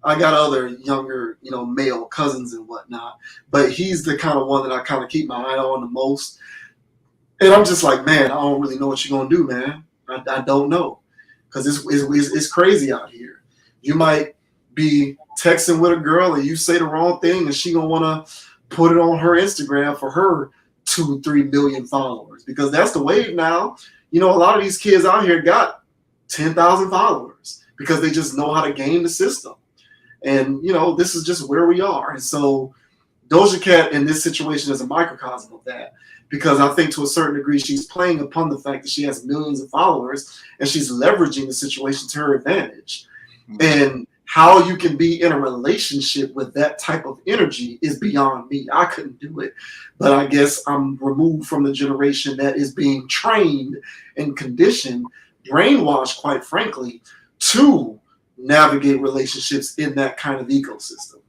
I got other younger, male cousins and whatnot, but he's the kind of one that I kind of keep my eye on the most. And I'm just like, man, I don't really know what you're gonna do, man. I don't know, because it's crazy out here. You might be texting with a girl and you say the wrong thing, and she gonna want to put it on her Instagram for her 2-3 million followers, because that's the wave now. A lot of these kids out here got 10,000 followers because they just know how to game the system. And, this is just where we are. And so Doja Cat in this situation is a microcosm of that, because I think to a certain degree she's playing upon the fact that she has millions of followers, and she's leveraging the situation to her advantage. And how you can be in a relationship with that type of energy is beyond me. I couldn't do it. But I guess I'm removed from the generation that is being trained and conditioned, brainwashed, quite frankly, to navigate relationships in that kind of ecosystem.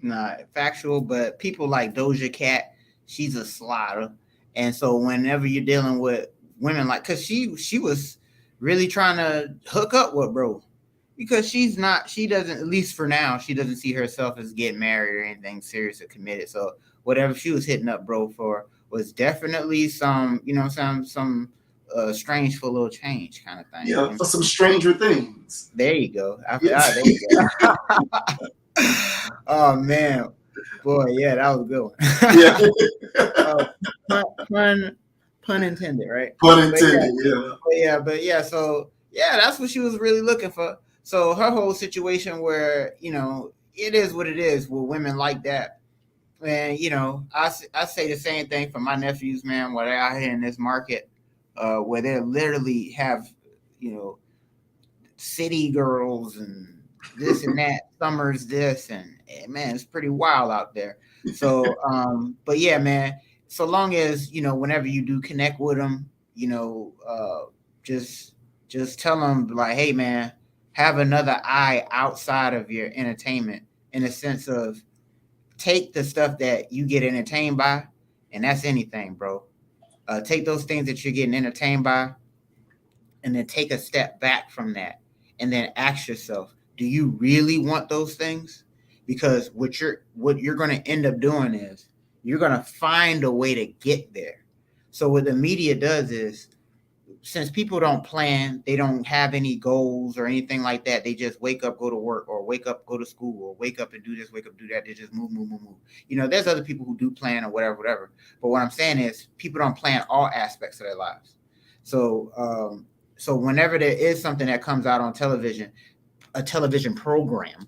Nah, factual, but people like Doja Cat, she's a slider. And so whenever you're dealing with women because she was really trying to hook up with bro, because she doesn't, at least for now, she doesn't see herself as getting married or anything serious or committed. So whatever she was hitting up bro for was definitely some, some strange for a little change kind of thing. Yeah, for some Stranger Things. There you go. There you go. Oh man, boy, yeah, that was a good one. Pun intended, right? Pun intended, yeah. But so that's what she was really looking for. So her whole situation, where it is what it is with women like that. And I say the same thing for my nephews, man. Where they're out here in this market, where they literally have, city girls and this and that, summers this, and man, it's pretty wild out there. So, but yeah, man, so long as, whenever you do connect with them, just tell them like, hey man, have another eye outside of your entertainment, in a sense of take the stuff that you get entertained by And that's anything, bro. Take those things that you're getting entertained by, and then take a step back from that, and then ask yourself, do you really want those things? Because what you're going to end up doing is you're going to find a way to get there. So what the media does is, since people don't plan, they don't have any goals or anything like that. They just wake up, go to work, or wake up, go to school, or wake up and do this, wake up, do that. They just move. There's other people who do plan or whatever. But what I'm saying is, people don't plan all aspects of their lives. So whenever there is something that comes out on television, a television program,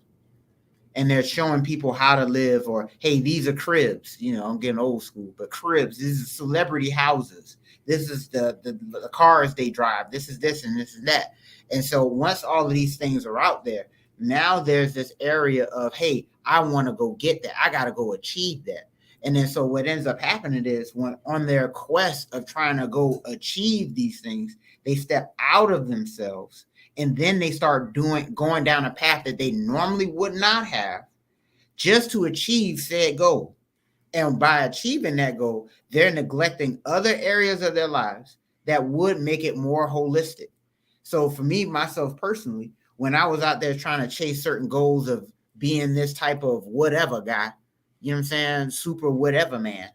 and they're showing people how to live, or, hey, these are cribs. I'm getting old school, but cribs, these are celebrity houses. This is the cars they drive. This is this and this is that. And so once all of these things are out there, now there's this area of, hey, I want to go get that. I got to go achieve that. And then so what ends up happening is, when on their quest of trying to go achieve these things, they step out of themselves, and then they start going down a path that they normally would not have, just to achieve said goal. And by achieving that goal, they're neglecting other areas of their lives that would make it more holistic. So for me, myself personally, when I was out there trying to chase certain goals of being this type of whatever guy, super whatever man,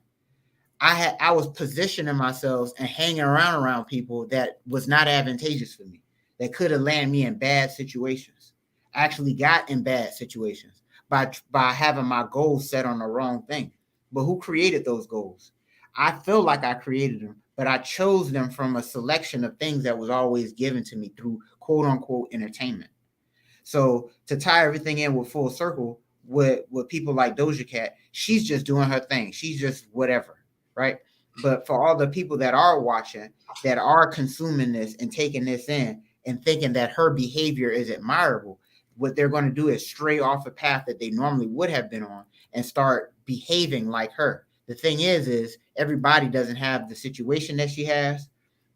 I was positioning myself and hanging around people that was not advantageous for me, that could have landed me in bad situations. I actually got in bad situations by having my goals set on the wrong thing. But who created those goals? I feel like I created them, but I chose them from a selection of things that was always given to me through quote unquote entertainment. So to tie everything in with full circle, with people like Doja Cat, she's just doing her thing. She's just whatever, right? But for all the people that are watching, that are consuming this and taking this in and thinking that her behavior is admirable, what they're going to do is stray off a path that they normally would have been on and start behaving like her. The thing is everybody doesn't have the situation that she has,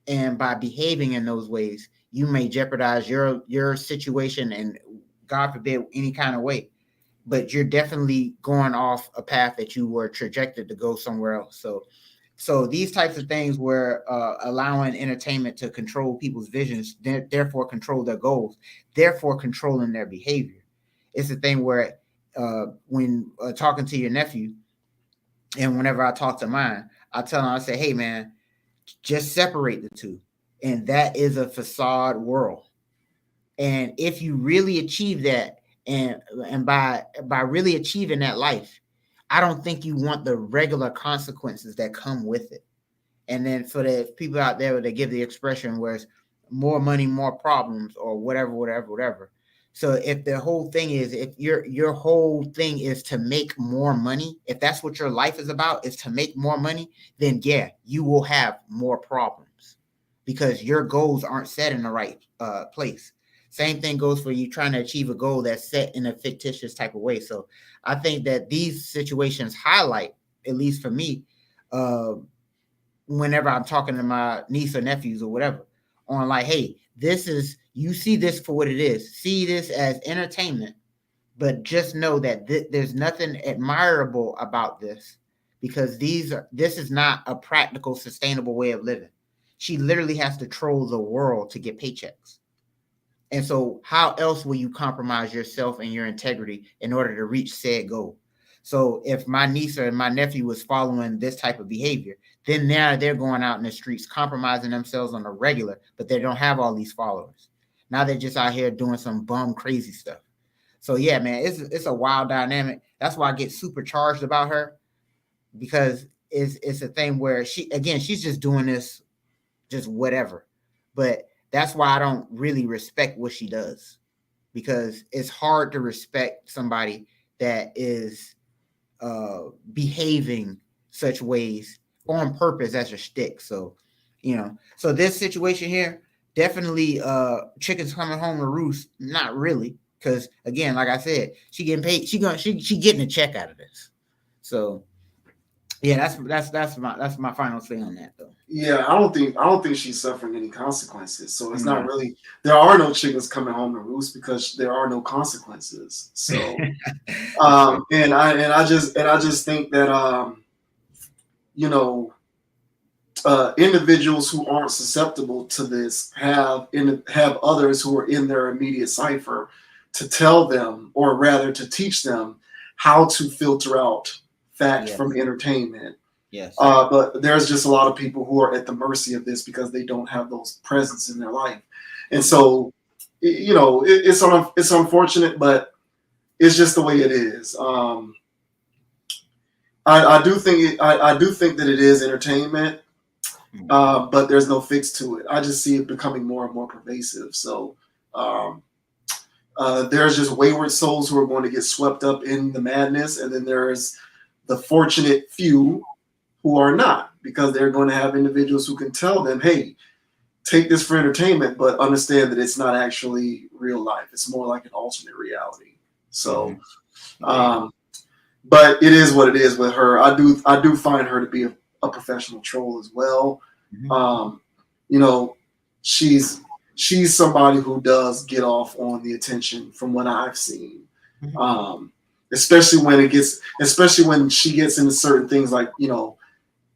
and by behaving in those ways, you may jeopardize your situation, and God forbid, any kind of way. But you're definitely going off a path that you were trajected to go somewhere else. So these types of things, where allowing entertainment to control people's visions, therefore control their goals, therefore controlling their behavior. It's a thing where when talking to your nephew, and whenever I talk to mine, I tell him, I say, hey, man, just separate the two. And that is a facade world. And if you really achieve that, and by really achieving that life, I don't think you want the regular consequences that come with it. And then for the people out there, they give the expression where it's more money, more problems, or whatever. So if the whole thing is, if your whole thing is to make more money, if that's what your life is about, is to make more money, then yeah, you will have more problems, because your goals aren't set in the right place. Same thing goes for you trying to achieve a goal that's set in a fictitious type of way. So I think that these situations highlight, at least for me, whenever I'm talking to my niece or nephews or whatever, on like, hey, you see this for what it is. See this as entertainment, but just know that there's nothing admirable about this, because this is not a practical, sustainable way of living. She literally has to troll the world to get paychecks. And so how else will you compromise yourself and your integrity in order to reach said goal? So if my niece or my nephew was following this type of behavior, then now they're going out in the streets, compromising themselves on a regular, but they don't have all these followers. Now they're just out here doing some bum crazy stuff. So yeah, man, it's a wild dynamic. That's why I get super charged about her, because it's a thing where she's just doing this, just whatever. But that's why I don't really respect what she does, because it's hard to respect somebody that is behaving such ways on purpose as a shtick. So, so this situation here, definitely chickens coming home to roost. Not really, because again, like I said, she getting paid. She getting a check out of this. So yeah, that's my final say on that, though. Yeah, I don't think she's suffering any consequences. So it's not really, there are no chickens coming home to roost, because there are no consequences. So and I just think that you know, individuals who aren't susceptible to this have others who are in their immediate cipher to tell them, or rather to teach them, how to filter out fact from entertainment. Yes. But there's just a lot of people who are at the mercy of this because they don't have those presence in their life, and so it's unfortunate, but it's just the way it is. I do think that it is entertainment. But there's no fix to it. I just see it becoming more and more pervasive. So there's just wayward souls who are going to get swept up in the madness, and then there's the fortunate few who are not, because they're going to have individuals who can tell them, hey, take this for entertainment, but understand that it's not actually real life. It's more like an alternate reality. So, but it is what it is with her. I do find her to be a professional troll as well. She's somebody who does get off on the attention from what I've seen. Especially when she gets into certain things like,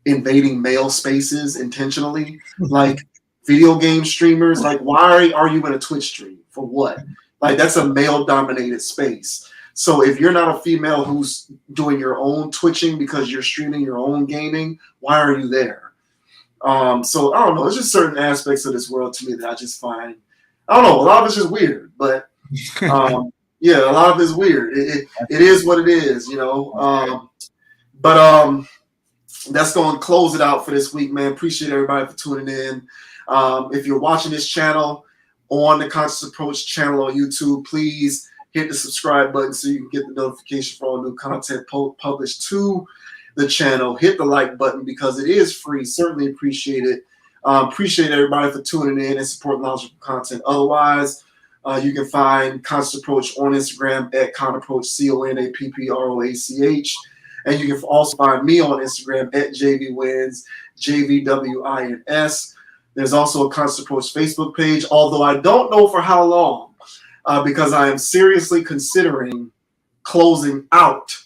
invading male spaces intentionally, like video game streamers. Like, why are you in a Twitch stream? For what? Like, that's a male dominated space. So if you're not a female who's doing your own twitching because you're streaming your own gaming, why are you there? So I don't know. It's just certain aspects of this world to me that I just find, I don't know, a lot of it's just weird, but yeah, a lot of it's weird. It is what it is, but that's going to close it out for this week, man. Appreciate everybody for tuning in. If you're watching this channel on the Conscious Approach channel on YouTube, please hit the subscribe button so you can get the notification for all new content published to the channel. Hit the like button because it is free. Certainly appreciate it. Appreciate everybody for tuning in and supporting knowledgeable content. Otherwise, you can find Conscious Approach on Instagram at Conapproach, CONAPPROACH. And you can also find me on Instagram at JVWins, JVWINS. There's also a Conscious Approach Facebook page, although I don't know for how long, because I am seriously considering closing out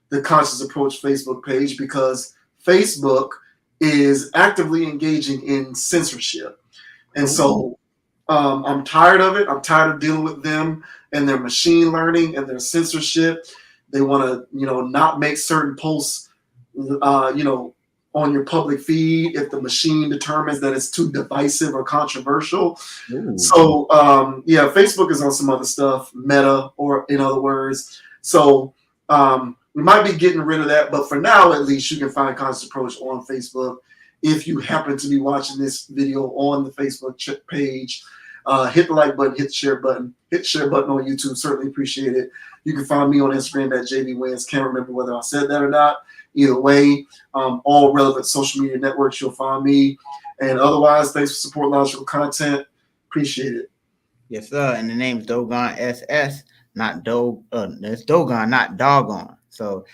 the Conscious Approach Facebook page because Facebook is actively engaging in censorship. And so I'm tired of it. I'm tired of dealing with them and their machine learning and their censorship. They want to, not make certain posts, on your public feed if the machine determines that it's too divisive or controversial. Ooh. So, Facebook is on some other stuff, Meta, or in other words. So we might be getting rid of that, but for now, at least, you can find Conscious Approach on Facebook. If you happen to be watching this video on the Facebook page, hit the like button, hit the share button, on YouTube. Certainly appreciate it. You can find me on Instagram at JVWins. Can't remember whether I said that or not. Either way, all relevant social media networks, you'll find me. And otherwise, thanks for supporting knowledgeable content. Appreciate it. Yes, sir. And the name's Dogon SS, not it's Dogon, not Doggone. So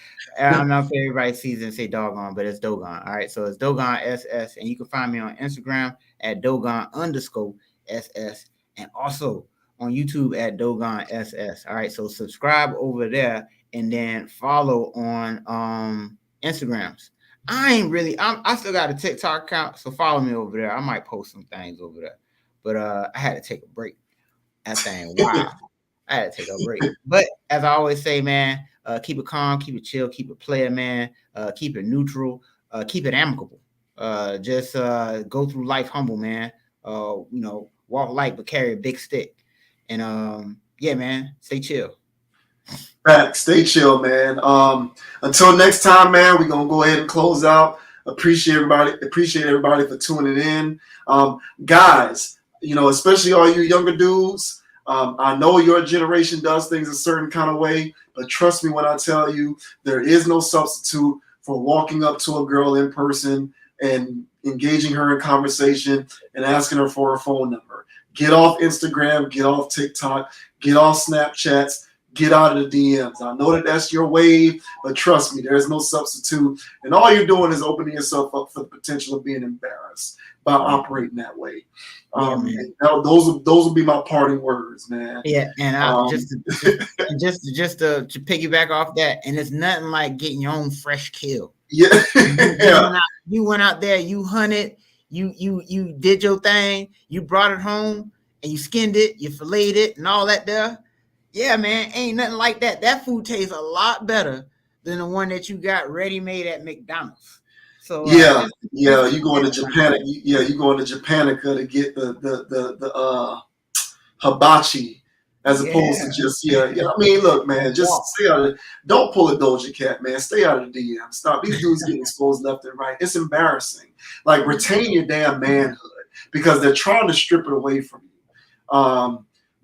I don't know if everybody sees it and say Doggone, but it's Dogon. All right. So it's Dogon SS. And you can find me on Instagram at Dogon_SS. And also on YouTube at Dogon SS. All right. So subscribe over there and then follow on Instagrams. I still got a TikTok account, so follow me over there. I might post some things over there. But I had to take a break. That thing, wow. I had to take a break. But as I always say, man, keep it calm, keep it chill, keep it player, man. Keep it neutral, keep it amicable. Just go through life humble, man. Walk light but carry a big stick. And yeah, man, stay chill. Back, stay chill, man. Until next time, man, we're gonna go ahead and close out. Appreciate everybody for tuning in. Guys, especially all you younger dudes. I know your generation does things a certain kind of way, but trust me when I tell you, there is no substitute for walking up to a girl in person and engaging her in conversation and asking her for her phone number. Get off Instagram, get off TikTok, get off Snapchats, get out of the DMs. I know that that's your wave, but trust me, there's no substitute. And all you're doing is opening yourself up for the potential of being embarrassed by operating that way. Those will be my parting words, man. Yeah, and just to piggyback off that, and it's nothing like getting your own fresh kill. Yeah. Yeah. You went out there, you hunted, you did your thing, you brought it home, and you skinned it, you filleted it, and all that there. Yeah, man, ain't nothing like that. That food tastes a lot better than the one that you got ready made at McDonald's. So Yeah, just yeah, you going to Japan? Yeah, you going to Japanica to get the hibachi as opposed to just yeah. I mean, look, man, just stay out of. Don't pull a Doja Cat, man. Stay out of the DM. Stop. These dudes getting exposed left and right. It's embarrassing. Like retain your damn manhood because they're trying to strip it away from you.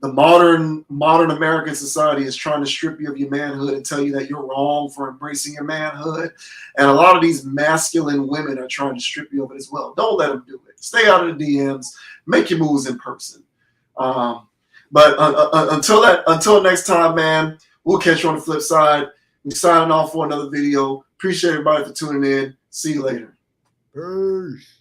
The modern American society is trying to strip you of your manhood and tell you that you're wrong for embracing your manhood. And a lot of these masculine women are trying to strip you of it as well. Don't let them do it. Stay out of the DMs. Make your moves in person. But until next time, man, we'll catch you on the flip side. We're signing off for another video. Appreciate everybody for tuning in. See you later. Peace.